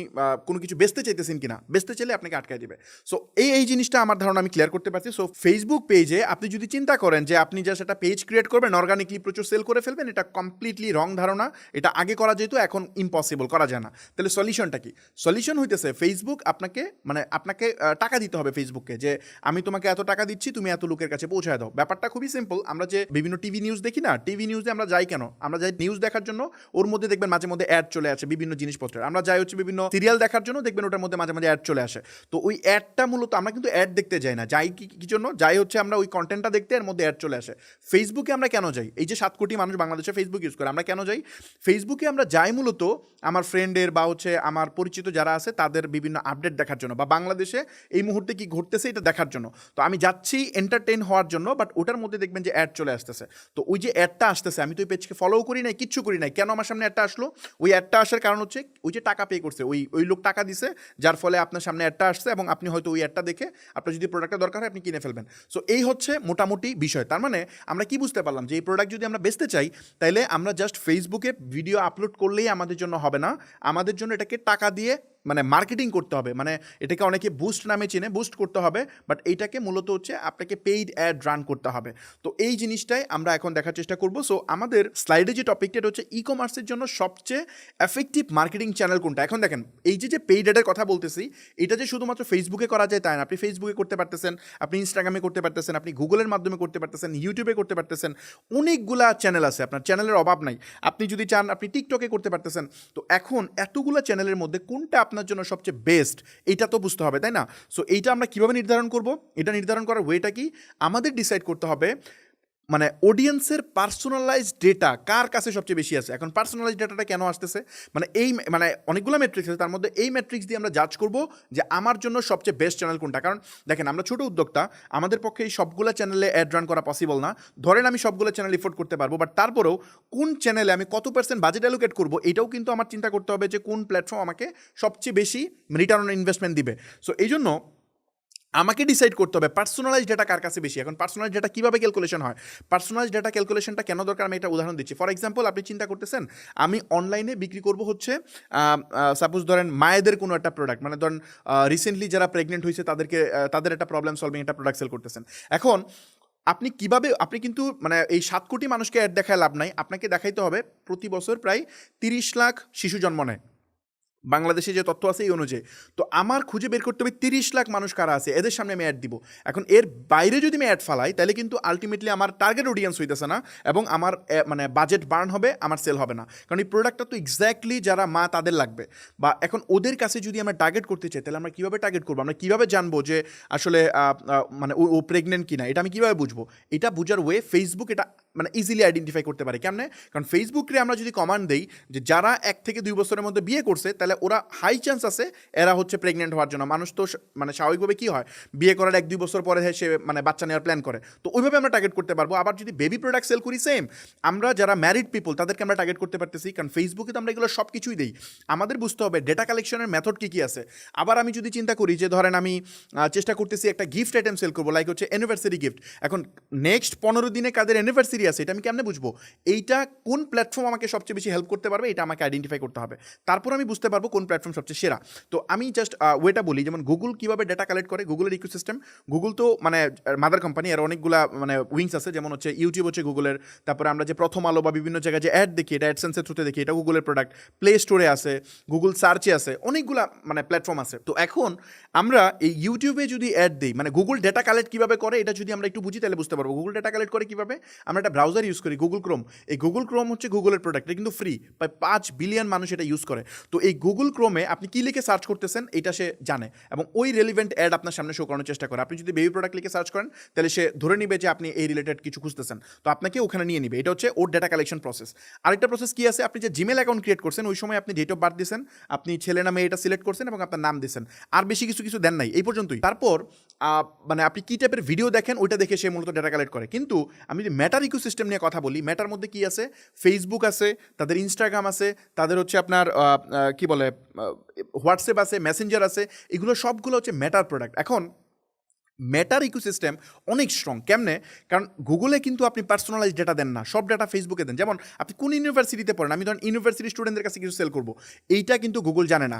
কোনো কিছু বেচতে চাইতেছেন কিনা, বেচতে চাইলে আপনাকে আটকায় দিবে। সো এই জিনিসটা আমার ধারণা আমি ক্লিয়ার করতে পারছি। সো ফেসবুক পেজে আপনি যদি চিন্তা করেন যে আপনি জাস্ট একটা পেজ ক্রিয়েট করবেন, অর্গানিকলি প্রচুর সেল করে ফেলবেন, এটা কমপ্লিটলি রং ধারণা। এটা আগে করা যেত, এখন ইম্পসিবল, করা যায় না। তাহলে সলিউশনটা কি? সলিউশন হইতেছে ফেসবুক আপনাকে টাকা দিতে হবে ফেসবুককে, যে আমি তোমাকে এত টাকা দিচ্ছি, তুমি এত লোকের কাছে পৌঁছায় দাও। ব্যাপারটা খুবই সিম্পল। আমরা যে বিভিন্ন টিভি নিউজ দেখি না, টিভি নিউজে আমরা যাই কেন? আমরা যাই নিউজ দেখার জন্য, ওর মধ্যে দেখবেন মাঝে মধ্যে অ্যাড চলে আসে বিভিন্ন জিনিসপত্রের। আমরা যাই হচ্ছে বিভিন্ন সিরিয়াল দেখার জন্য, দেখবেন ওটার মধ্যে মাঝে মাঝে অ্যাড চলে আসে। তো ওই অ্যাডটা মূলত আমরা কিন্তু অ্যাড দেখতে যাই না, যাই কি জন্য? যাই হচ্ছে আমরা ওই কন্টেন্টটা দেখতে, এর মধ্যে অ্যাড চলে আসে। ফেসবুকে আমরা কেন যাই? এই যে 7 কোটি মানুষ বাংলাদেশে ফেসবুক ইউজ করে, আমরা কেন যাই ফেসবুকে? আমরা যাই মূলত আমার ফ্রেন্ডের বা হচ্ছে আমার পরিচিত যারা আছে তাদের বিভিন্ন আপডেট দেখার জন্য, বা বাংলাদেশে এই মুহূর্তে কি ঘটতেছে এটা দেখার জন্য। তো আমি যাচ্ছি এন্টারটেইন হওয়ার জন্য, বাট ওটার মধ্যে দেখবেন যে অ্যাড চলে আসতেছে। তো ওই যে অ্যাডটা আসতেছে, আমি তো ওই পেজকে ফলোও করি নাই, কিচ্ছু করি নাই, কেন আমার সামনে অ্যাডটা আসলো? ওই অ্যাডটা আসার কারণ হচ্ছে ওই যে টাকা পে করছে, ওই লোক টাকা দিছে, যার ফলে আপনার সামনে অ্যাডটা আসছে, এবং আপনি হয়তো ওই অ্যাডটা দেখে আপনার যদি প্রোডাক্টটা দরকার হয় আপনি কিনে ফেলবেন। সো এই হচ্ছে মোটামুটি বিষয়। তার মানে আমরা কি বুঝতে পারলাম, যে এই প্রোডাক্ট যদি আমরা বেচতে চাই, তাইলে আমরা জাস্ট ফেসবুকে ভিডিও আপলোড করলেই আমাদের জন্য হবে না, আমাদের জন্য এটাকে টাকা দিয়ে মানে মার্কেটিং করতে হবে, মানে এটাকে অনেকে বুস্ট নামে চেনে, বুস্ট করতে হবে, বাট এইটাকে মূলত হচ্ছে আপনাকে পেইড অ্যাড রান করতে হবে। তো এই জিনিসটাই আমরা এখন দেখার চেষ্টা করব। সো আমাদের স্লাইডে যে টপিকটা হচ্ছে ই কমার্সের জন্য সবচেয়ে এফেক্টিভ মার্কেটিং চ্যানেল কোনটা। এখন দেখেন এই যে পেইড অ্যাডের কথা বলতেছি, এটা যে শুধুমাত্র ফেসবুকে করা যায় তাই না। আপনি ফেসবুকে করতে পারতেছেন, আপনি ইনস্টাগ্রামে করতে পারতেছেন, আপনি গুগলের মাধ্যমে করতে পারতেছেন, ইউটিউবে করতে পারতেছেন, অনেকগুলা চ্যানেল আছে, আপনার চ্যানেলের অভাব নাই। আপনি যদি চান আপনি টিকটকে করতে পারতেছেন। তো এখন এতগুলো চ্যানেলের মধ্যে কোনটা আপনার জন্য সবচেয়ে বেস্ট এটা তো বুঝতে হবে, তাই না? সো এইটা আমরা কিভাবে নির্ধারণ করব? এটা নির্ধারণ করার ওয়েটা কি? আমাদের ডিসাইড করতে হবে মানে অডিয়েন্সের পার্সোনালাইজড ডেটা কার কাছে সবচেয়ে বেশি আছে। এখন পার্সোনালাইজড ডেটাটা কেন আসতেছে, মানে এই মানে অনেকগুলো ম্যাট্রিক্স আছে, তার মধ্যে এই ম্যাট্রিক্স দিয়ে আমরা জাজ করব যে আমার জন্য সবচেয়ে বেস্ট চ্যানেল কোনটা। কারণ দেখেন আমরা ছোট উদ্যোক্তা, আমাদের পক্ষে এই সবগুলো চ্যানেলে অ্যাড রান করা পসিবল না। ধরেন আমি সবগুলো চ্যানেল এফোর্ড করতে পারবো, বাট তারপরেও কোন চ্যানেলে আমি কত % বাজেট অ্যালোকেট করবো এটাও কিন্তু আমার চিন্তা করতে হবে যে কোন প্ল্যাটফর্ম আমাকে সবচেয়ে বেশি রিটার্ন অন ইনভেস্টমেন্ট দিবে। সো এই জন্য আমাকে ডিসাইড করতে হবে পার্সোনালাইজ ডেটা কার কাছে বেশি। এখন পার্সোনালাইজ ডেটা কীভাবে ক্যালকুলেশন হয়, পার্সোনালাইজ ডেটা ক্যালকুলেশনটা কেন দরকার আমি একটা উদাহরণ দিচ্ছি। ফর এক্সাম্পল আপনি চিন্তা করতেছেন আমি অনলাইনে বিক্রি করব হচ্ছে সাপোজ ধরেন মায়েদের কোনো একটা প্রোডাক্ট, মানে ধরেন রিসেন্টলি যারা প্রেগনেন্ট হয়েছে তাদেরকে তাদের একটা প্রবলেম সলভিং একটা প্রোডাক্ট সেল করতেছেন। এখন আপনি কিভাবে, আপনি কিন্তু মানে এই 7 কোটি মানুষকে অ্যাড দেখায় লাভ নাই, আপনাকে দেখাইতে হবে প্রতি বছর প্রায় 30 লাখ শিশু জন্ম নেয় বাংলাদেশে যে তথ্য আছে এই অনুযায়ী। তো আমার খুঁজে বের করতে হবে 30 লাখ মানুষ কারা আছে, এদের সামনে আমি অ্যাড দিব। এখন এর বাইরে যদি আমি অ্যাড ফালাই তাহলে কিন্তু আলটিমেটলি আমার টার্গেট অডিয়েন্স হইতেছে না এবং আমার মানে বাজেট বার্ন হবে, আমার সেল হবে না। কারণ এই প্রোডাক্টটা তো এক্স্যাক্টলি যারা মা তাদের লাগবে, বা এখন ওদের কাছে যদি আমরা টার্গেট করতে চাই তাহলে আমরা কীভাবে টার্গেট করবো, আমরা কীভাবে জানবো যে আসলে মানে ও প্রেগনেন্ট কিনা, এটা আমি কীভাবে বুঝবো? এটা বোঝার ওয়ে ফেসবুক এটা মানে ইজিলি আইডেন্টিফাই করতে পারে। কেমনে? কারণ ফেসবুকে আমরা যদি কমান্ড দেই যে যারা 1 থেকে 2 বছরের মধ্যে বিয়ে করছে তাহলে ওরা হাই চান্স আছে এরা হচ্ছে প্রেগনেন্ট হওয়ার জন্য। মানুষ তো মানে স্বাভাবিকভাবে কী হয়, বিয়ে করার 1-2 বছর পরে সে মানে বাচ্চা নেওয়ার প্ল্যান করে, তো ওইভাবে আমরা টার্গেট করতে পারবো। আবার যদি বেবি প্রোডাক্ট সেল করি সেম, আমরা যারা ম্যারিড পিপল তাদেরকে আমরা টার্গেট করতে পারতেছি, কারণ ফেসবুকে তো আমরা এগুলো সব কিছুই দিই। আমাদের বুঝতে হবে ডেটা কালেকশনের মেথড কী কী আছে। আবার আমি যদি চিন্তা করি যে ধরেন আমি চেষ্টা করতেছি একটা গিফট আইটেম সেল করবো, লাইক হচ্ছে অ্যানিভার্সারি গিফট। এখন নেক্সট 15 দিনে কাদের অ্যানিভার্সারি আছে এটা আমি কেমনে বুঝবো? এইটা কোন প্ল্যাটফর্ম আমাকে সবচেয়ে বেশি হেল্প করতে পারবে এটা আমাকে আইডেন্টিফাই করতে হবে, তারপর আমি বুঝতে পারবো কোন প্ল্যাটফর্ম সবচেয়ে সেরা। তো আমি জাস্ট ওয়েটা বলি, যেমন গুগল কীভাবে ডেটা কালেক্ট করে, গুগলের ইকোসিস্টেম। গুগল তো মানে মাদার কোম্পানি, আর অনেকগুলা মানে উইংস আছে, যেমন হচ্ছে ইউটিউব হচ্ছে গুগলের, তারপরে আমরা যে প্রথম আলো বা বিভিন্ন জায়গায় যে অ্যাড দেখি এটা অ্যাডসেন্সের থ্রুতে দেখি, এটা গুগলের প্রোডাক্ট। প্লে স্টোরে আছে, গুগল সার্চে আছে, অনেকগুলা মানে প্ল্যাটফর্ম আছে। তো এখন আমরা এই ইউটিউবে যদি অ্যাড দিই, মানে গুগল ডেটা কালেক্ট কীভাবে করে এটা যদি আমরা একটু বুঝি তাহলে বুঝতে পারবো গুগল ডেটা কালেক্ট করে কীভাবে। আমরা একটা ব্রাউজার ইউজ করি গুগল ক্রোম, এই গুগল ক্রোম হচ্ছে গুগলের প্রোডাক্ট, এটা কিন্তু ফ্রি, প্রায় 5 বিলিয়ন মানুষ এটা ইউজ করে। তো এই গুগল ক্রোমে আপনি কী লিখে সার্চ করতেছেন এটা সে জানে এবং ওই রেলিভেন্ট অ্যাড আপনার সামনে শো করানোর চেষ্টা করে। আপনি যদি বেবি প্রোডাক্ট লিখে সার্চ করেন তাহলে সে ধরে নিবে যে আপনি এই রিলেটেড কিছু খুঁজতেছেন, তো আপনাকে ওখানে নিয়ে নিবে। এটা হচ্ছে ওর ডেটা কালেকশন প্রসেস। আরেকটা প্রসেস কি আছে, আপনি যে জিমেল অ্যাকাউন্ট ক্রিয়েট করছেন ওই সময় আপনি ডেট অফ বার্থ দিয়েছেন, আপনি ছেলে নামে এটা সিলেক্ট করছেন এবং আপনার নাম দিয়েছেন, আর বেশি কিছু দেন নাই, এই পর্যন্তই। তারপর মানে আপনি কী টাইপের ভিডিও দেখেন ওইটা দেখে সে মূলত ডেটা কালেক্ট করে। কিন্তু আমি যদি মেটার ইকোসিস্টেম নিয়ে কথা বলি, মেটার মধ্যে কি আছে, ফেসবুক আছে, তাদের ইনস্টাগ্রাম আছে, তাদের হচ্ছে আপনার কি বলে হোয়াটসঅ্যাপ আছে, মেসেঞ্জার আছে, এগুলো সবগুলো হচ্ছে মেটার প্রোডাক্ট। এখন মেটার ইকোসিস্টেম অনেক স্ট্রং। কেমনে? কারণ গুগলে কিন্তু আপনি পার্সোনালাইজ ডেটা দেন না, সব ডেটা ফেসবুকে দেন। যেমন আপনি কোন ইউনিভার্সিটিতে পড়েন, আমি ধরেন ইউনিভার্সিটি স্টুডেন্টদের কাছে কিছু সেল করবো, এইটা কিন্তু গুগল জানে না।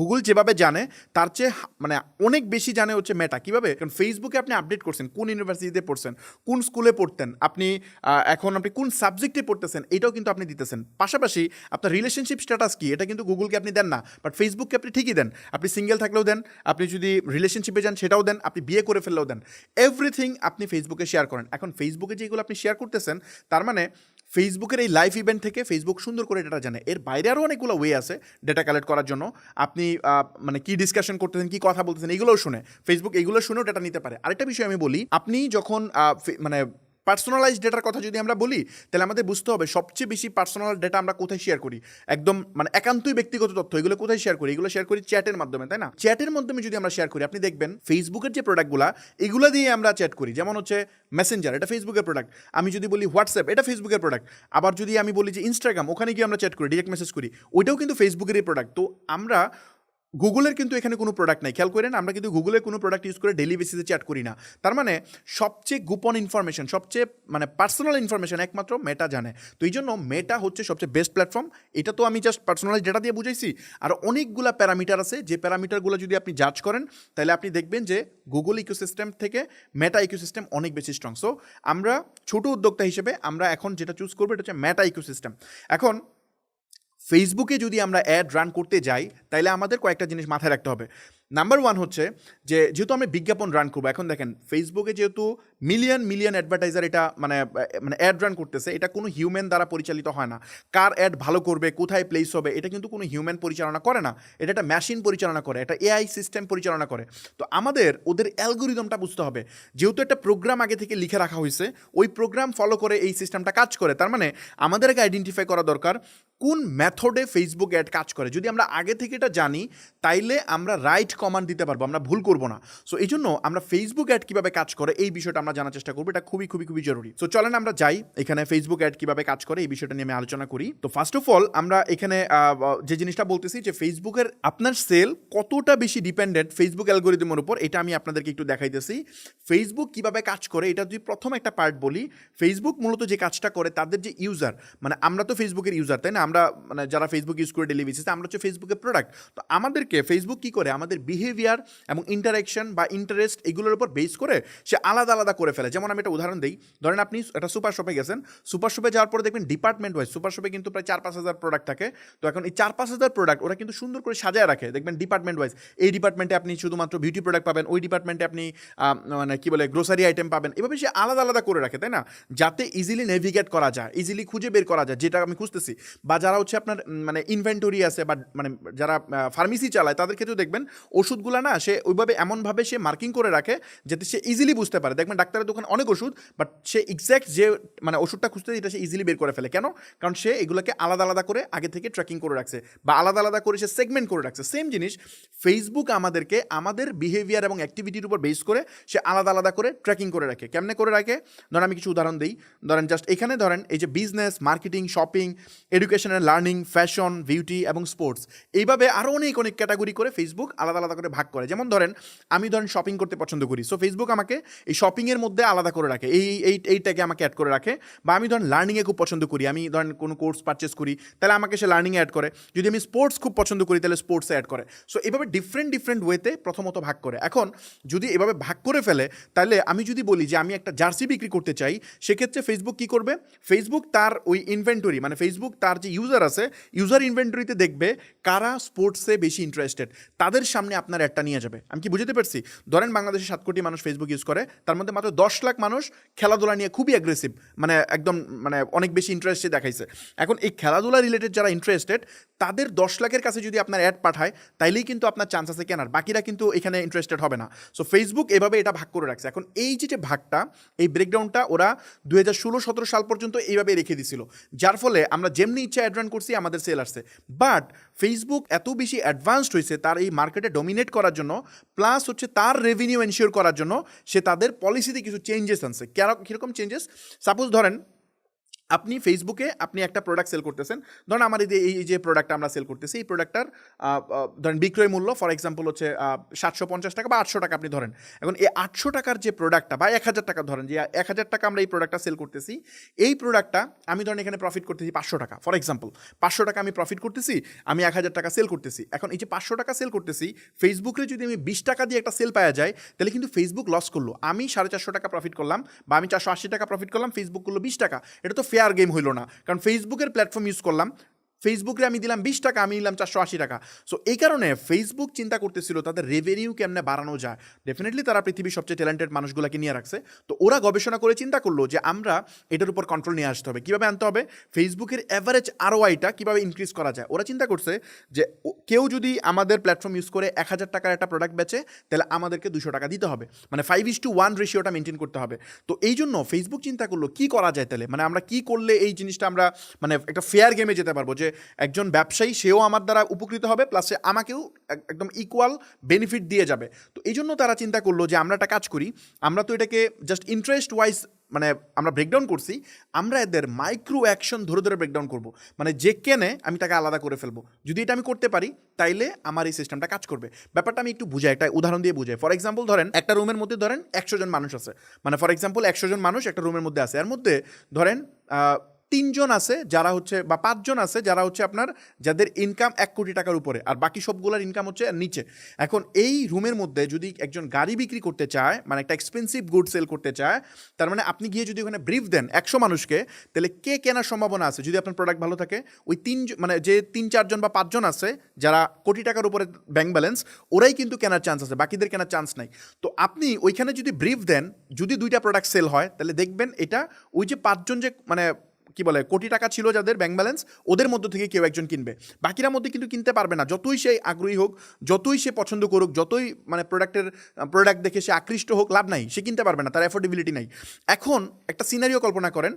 গুগল যেভাবে জানে তার চেয়ে মানে অনেক বেশি জানে হচ্ছে মেটা। কীভাবে? কারণ ফেসবুকে আপনি আপডেট করছেন কোন ইউনিভার্সিটিতে পড়ছেন, কোন স্কুলে পড়তেন, আপনি এখন আপনি কোন সাবজেক্টে পড়তেছেন এটাও কিন্তু আপনি দিতেছেন। পাশাপাশি আপনার রিলেশনশিপ স্ট্যাটাস কি এটা কিন্তু গুগলকে আপনি দেন না, বাট ফেসবুককে আপনি ঠিকই দেন। আপনি সিঙ্গেল থাকলেও দেন, আপনি যদি রিলেশনশিপে যান সেটাও দেন, আপনি বিয়ে করে ফেললেও দেন, এভরিথিং আপনি ফেসবুকে শেয়ার করেন। এখন ফেসবুকে যেগুলো আপনি শেয়ার করতেছেন তার মানে ফেসবুকের এই লাইভ ইভেন্ট থেকে ফেসবুক সুন্দর করে ডেটা জানে। এর বাইরে আরও অনেকগুলো ওয়ে আছে ডেটা কালেক্ট করার জন্য। আপনি মানে কি ডিসকাশন করতেছেন, কি কথা বলতেছেন, এগুলোও শুনে ফেসবুক, এগুলো শুনেও ডেটা নিতে পারে। আরেকটা বিষয় আমি বলি, আপনি যখন মানে পার্সোনালাইজ ডেটার কথা যদি আমরা বলি তাহলে আমাদের বুঝতে হবে সবচেয়ে বেশি পার্সোনাল ডেটা আমরা কোথায় শেয়ার করি, একদম মানে একান্তই ব্যক্তিগত তথ্য, এগুলো কোথায় শেয়ার করি? এগুলো শেয়ার করি চ্যাটের মাধ্যমে, তাই না? চ্যাটের মাধ্যমে যদি আমরা শেয়ার করি, আপনি দেখবেন ফেসবুকের যে প্রোডাক্টগুলো এগুলো দিয়ে আমরা চ্যাট করি, যেমন হচ্ছে মেসেঞ্জার, এটা ফেসবুকের প্রোডাক্ট। আমি যদি বলি হোয়াটসঅ্যাপ, এটা ফেসবুকের প্রোডাক্ট। আবার যদি আমি বলি যে ইনস্টাগ্রাম, ওখানে গিয়ে আমরা চ্যাট করি, ডিরেক্ট মেসেজ করি, ওইটাও কিন্তু ফেসবুকেরই প্রোডাক্ট। তো আমরা গুগলের কিন্তু এখানে কোনো প্রোডাক্ট নাই, খেয়াল করেন আমরা কিন্তু গুগলের কোনো প্রোডাক্ট ইউজ করে ডেলি বেসিসে চ্যাট করি না। তার মানে সবচেয়ে গোপন ইনফরমেশন, সবচেয়ে মানে পার্সোনাল ইনফরমেশন একমাত্র মেটা জানে। তো এই জন্য মেটা হচ্ছে সবচেয়ে বেস্ট প্ল্যাটফর্ম। এটা তো আমি জাস্ট পার্সোনাল ডেটা দিয়ে বুঝাইছি, আর অনেকগুলা প্যারামিটার আছে, যে প্যারামিটারগুলো যদি আপনি জাজ করেন তাহলে আপনি দেখবেন যে গুগল ইকোসিস্টেম থেকে মেটা ইকোসিস্টেম অনেক বেশি স্ট্রং। সো আমরা ছোট উদ্যোক্তা হিসেবে আমরা এখন যেটা চুজ করবো এটা হচ্ছে মেটা ইকোসিস্টেম। এখন ফেসবুকে যদি আমরা অ্যাড রান করতে যাই তাহলে আমাদের কয়েকটা জিনিস মাথায় রাখতে হবে। নাম্বার ওয়ান হচ্ছে যে যেহেতু আমরা বিজ্ঞাপন রান করবো, এখন দেখেন ফেসবুকে যেহেতু মিলিয়ন মিলিয়ন অ্যাডভার্টাইজার এটা মানে অ্যাড রান করতেছে, এটা কোনো হিউম্যান দ্বারা পরিচালিত হয় না। কার অ্যাড ভালো করবে, কোথায় প্লেস হবে, এটা কিন্তু কোনো হিউম্যান পরিচালনা করে না, এটা একটা মেশিন পরিচালনা করে, এটা এআই সিস্টেম পরিচালনা করে। তো আমাদের ওদের অ্যালগোরিদমটা বুঝতে হবে। যেহেতু একটা প্রোগ্রাম আগে থেকে লিখে রাখা হয়েছে, ওই প্রোগ্রাম ফলো করে এই সিস্টেমটা কাজ করে। তার মানে আমাদেরকে আইডেন্টিফাই করা দরকার কোন মেথডে ফেসবুক অ্যাড কাজ করে। যদি আমরা আগে থেকে এটা জানি তাইলে আমরা রাইট কমান্ড দিতে পারবো, আমরা ভুল করবো না। সো এই জন্য আমরা ফেসবুক অ্যাড কীভাবে কাজ করে এই বিষয়টা আমরা জানার চেষ্টা করবো, এটা খুবই খুবই খুবই জরুরি। সো চলেন আমরা যাই এখানে ফেসবুক অ্যাড কীভাবে কাজ করে এই বিষয়টা নিয়ে আমি আলোচনা করি। তো ফার্স্ট অফ অল আমরা এখানে যে জিনিসটা বলতেছি যে ফেসবুকের আপনার সেল কতটা বেশি ডিপেন্ডেন্ট ফেসবুক অ্যালগোরিদমের উপর, এটা আমি আপনাদেরকে একটু দেখাইতেছি। ফেসবুক কীভাবে কাজ করে এটা যদি প্রথম একটা পার্ট বলি, ফেসবুক মূলত যে কাজটা করে তাদের যে ইউজার, মানে আমরা তো ফেসবুকের ইউজার তাই না, আমরা মানে যারা ফেসবুক ইউজ করে ডেলি বেসিসে আমরা হচ্ছে ফেসবুকের প্রোডাক্ট। তো আমাদেরকে ফেসবুক কী করে আমাদের বিহেভিয়ার এবং ইন্টারাকশন বা ইন্টারেস্ট এগুলোর উপর বেস করে সে আলাদা আলাদা করে ফেলে। যেমন আমি একটা উদাহরণ দিই, ধরেন আপনি একটা সুপার শপে গেছেন, সুপার শপে যাওয়ার পরে দেখবেন ডিপার্টমেন্ট ওয়াইজ সুপার শপে কিন্তু প্রায় 4-5 হাজার প্রোডাক্ট থাকে। তো এখন এই 4-5 হাজার প্রোডাক্ট ওরা কিন্তু সুন্দর করে সাজায় রাখে, দেখবেন ডিপার্টমেন্ট ওয়াইজ। এই ডিপার্টমেন্টে আপনি শুধুমাত্র বিউটি প্রোডাক্ট পাবেন, ওই ডিপার্টমেন্টে আপনি মানে কী বলে গ্রোসারি আইটেম পাবেন, এভাবে সে আলাদা আলাদা করে রাখে তাই না, যাতে ইজিলি নেভিগেট করা যায়, ইজিলি খুঁজে বের করা যায় যেটা আমি খুঁজতেছি। বা যারা হচ্ছে আপনার মানে ইনভেন্টরি আছে বা মানে যারা ফার্মেসি চালায় তাদের ক্ষেত্রেও দেখবেন ওষুধগুলো না সে ওইভাবে এমনভাবে সে মার্কিং করে রাখে যাতে সে ইজিলি বুঝতে পারে। দেখবেন ডাক্তারের দোকানে অনেক ওষুধ, বাট সে এক্স্যাক্ট যে মানে ওষুধটা খুঁজতে এটা সে ইজিলি বের করে ফেলে। কেন? কারণ সে এগুলোকে আলাদা আলাদা করে আগে থেকে ট্র্যাকিং করে রাখছে বা আলাদা আলাদা করে সে সেগমেন্ট করে রাখছে। সেম জিনিস ফেসবুক আমাদেরকে আমাদের বিহেভিয়ার এবং অ্যাক্টিভিটির উপর বেস করে সে আলাদা আলাদা করে ট্র্যাকিং করে রাখে। কেমনে করে রাখে? ধরেন আমি কিছু উদাহরণ দিই। ধরেন জাস্ট এখানে ধরেন এই যে business, marketing, shopping, education and learning, fashion, beauty এবং স্পোর্টস, এইভাবে আরও অনেক অনেক ক্যাটাগরি করে ফেসবুক আলাদা আলাদা করে ভাগ করে। যেমন ধরেন আমি শপিং করতে পছন্দ করি, সো ফেসবুক আমাকে এই শপিংয়ের মধ্যে আলাদা করে রাখে, এইটাকে আমাকে অ্যাড করে রাখে। বা আমি লার্নিংয়ে খুব পছন্দ করি, আমি কোনো কোর্স পারচেস করি তাহলে আমাকে সে লার্নিংয়ে অ্যাড করে। যদি আমি স্পোর্টস খুব পছন্দ করি তাহলে স্পোর্টসে অ্যাড করে। সো এভাবে ডিফারেন্ট ওয়েতে প্রথমত ভাগ করে। এখন যদি এভাবে ভাগ করে ফেলে তাহলে আমি যদি বলি যে আমি একটা জার্সি বিক্রি করতে চাই, সেক্ষেত্রে ফেসবুক কী করবে? ফেসবুক তার ওই ইনভেন্টরি মানে ফেসবুক তার যে ইউজার আছে ইউজার ইনভেন্টরিতে দেখবে কারা স্পোর্টসে বেশি ইন্টারেস্টেড, তাদের সামনে আপনার অ্যাডটা নিয়ে যাবে। আমি কি বুঝতে পারছি? ধরেন বাংলাদেশে 7 কোটি মানুষ ফেসবুক ইউজ করে, তার মধ্যে মাত্র 10 লাখ মানুষ খেলাধুলা নিয়ে খুবই অ্যাগ্রেসিভ, মানে একদম মানে অনেক বেশি ইন্টারেস্টে দেখাইছে। এখন এই খেলাধুলা রিলেটেড যারা ইন্টারেস্টেড তাদের 10 লাখের কাছে যদি আপনার অ্যাড পাঠায় তাইলেই কিন্তু আপনার চান্স আছে কেনার, বাকিরা কিন্তু এখানে ইন্টারেস্টেড হবে না। সো ফেসবুক এভাবে এটা ভাগ করে রাখছে। এখন এই যে ভাগটা, এই ব্রেকডাউনটা ওরা 2016-17 সাল পর্যন্ত এইভাবে রেখে দিছিল, যার ফলে আমরা যেমনি ইচ্ছা অ্যাড রান করছি আমাদের সেল আসছে। বাট ফেসবুক এত বেশি অ্যাডভান্সড হয়েছে তার এই মার্কেটে ডমিনেট করার জন্য, প্লাস হচ্ছে তার রেভিনিউ এনশিওর করার জন্য সে তাদের পলিসিতে কিছু চেঞ্জেস আনছে। কীরকম চেঞ্জেস? সাপোজ ধরেন আপনি ফেসবুকে আপনি একটা প্রোডাক্ট সেল করতেছেন, ধরেন আমার এই যে প্রোডাক্টটা আমরা সেল করতেছি এই প্রোডাক্টটার ধরেন বিক্রয় মূল্য ফর এক্সাম্পল হচ্ছে 750 টাকা বা 800 টাকা আপনি ধরেন। এখন এই 800 টাকার যে প্রোডাক্টটা বা 1000 টাকা ধরেন, যে 1000 টাকা আমরা এই প্রোডাক্টটা সেল করতেছি, এই প্রোডাক্টটা আমি ধরেন এখানে প্রফিট করতেছি 500 টাকা ফর এক্সাম্পল। 500 টাকা আমি প্রফিট করতেছি, আমি 1000 টাকা সেল করতেছি। এখন এই যে 500 টাকা সেল করতেছি, ফেসবুকে যদি আমি 20 টাকা দিয়ে একটা সেল পাওয়া যায় তাহলে কিন্তু ফেসবুক লস করলো। আমি 450 টাকা প্রফিট করলাম বা আমি 480 টাকা প্রফিট করলাম, ফেসবুক করলো 20 টাকা। এটা তো ফেয়ার গেম হইল না, কারণ ফেসবুকের প্ল্যাটফর্ম ইউজ করলাম, ফেসবুকে আমি দিলাম 20 টাকা, আমি নিলাম 480 টাকা। সো এই কারণে ফেসবুক চিন্তা করতেছিল তাদের রেভিনিউ কেমনে বাড়ানো যায়। ডেফিনেটলি তারা পৃথিবীর সবচেয়ে ট্যালেন্টেড মানুষগুলোকে নিয়ে রাখছে, তো ওরা গবেষণা করে চিন্তা করলো যে আমরা এটার উপর কন্ট্রোল নিয়ে আসতে হবে। কীভাবে আনতে হবে? ফেসবুকের অ্যাভারেজ আরওআইটা কীভাবে ইনক্রিজ করা যায়। ওরা চিন্তা করছে যে কেউ যদি আমাদের প্ল্যাটফর্ম ইউজ করে 1000 টাকার একটা প্রোডাক্ট বেচে তাহলে আমাদেরকে 200 টাকা দিতে হবে, মানে 5:1 রেশিওটা মেনটেন করতে হবে। তো এই জন্য ফেসবুক চিন্তা করলো কী করা যায় তাহলে, মানে আমরা কী করলে এই জিনিসটা আমরা মানে একটা ফেয়ার গেমে যেতে পারবো, যে একজন ব্যবসায়ী সেও আমার দ্বারা উপকৃত হবে প্লাস সে আমাকেও একদম ইকুয়াল বেনিফিট দিয়ে যাবে। তো এই জন্য তারা চিন্তা করলো যে আমরা একটা কাজ করি, আমরা তো এটাকে জাস্ট ইন্টারেস্ট ওয়াইজ মানে আমরা ব্রেকডাউন করছি, আমরা এদের মাইক্রো অ্যাকশন ধরে ধরে ব্রেকডাউন করব। মানে যে কেনে আমি তাকে আলাদা করে ফেলবো। যদি এটা আমি করতে পারি তাইলে আমার এই সিস্টেমটা কাজ করবে। ব্যাপারটা আমি একটু বুঝাই, একটা উদাহরণ দিয়ে বুঝাই। ফর এক্সাম্পল ধরেন একটা রুমের মধ্যে ধরেন 100 জন মানুষ আছে, মানে ফর এক্সাম্পল 100 জন মানুষ একটা রুমের মধ্যে আছে, এর মধ্যে ধরেন 3 জন আছে যারা হচ্ছে, বা 5 জন আছে যারা হচ্ছে আপনার, যাদের ইনকাম 1 কোটি টাকার উপরে, আর বাকি সবগুলোর ইনকাম হচ্ছে নিচে। এখন এই রুমের মধ্যে যদি একজন গাড়ি বিক্রি করতে চায়, মানে একটা এক্সপেন্সিভ গুড সেল করতে চায়, তার মানে আপনি গিয়ে যদি ওখানে ব্রিফ দেন 100 মানুষকে, তাহলে কে কেনার সম্ভাবনা আছে যদি আপনার প্রোডাক্ট ভালো থাকে? ওই 3 মানে যে 3-4 জন বা 5 জন আছে যারা কোটি টাকার উপরে ব্যাংক ব্যালেন্স, ওরাই কিন্তু কেনার চান্স আছে, বাকিদের কেনার চান্স নাই। তো আপনি ওইখানে যদি ব্রিফ দেন, যদি 2টা প্রোডাক্ট সেল হয়, তাহলে দেখবেন এটা ওই যে 5 জন যে মানে কি বলে কোটি টাকা ছিল যাদের ব্যাংক ব্যালেন্স, ওদের মধ্যে থেকে কেউ একজন কিনবে, বাকিরা মধ্যে কিন্তু কিনতে পারবে না। যতই সে আগ্রহী হোক, যতই সে পছন্দ করুক, যতই মানে প্রোডাক্ট দেখে সে আকৃষ্ট হোক, লাভ নাই, সে কিনতে পারবে না, তার অ্যাফোর্ডেবিলিটি নাই। এখন একটা সিনারিও কল্পনা করেন,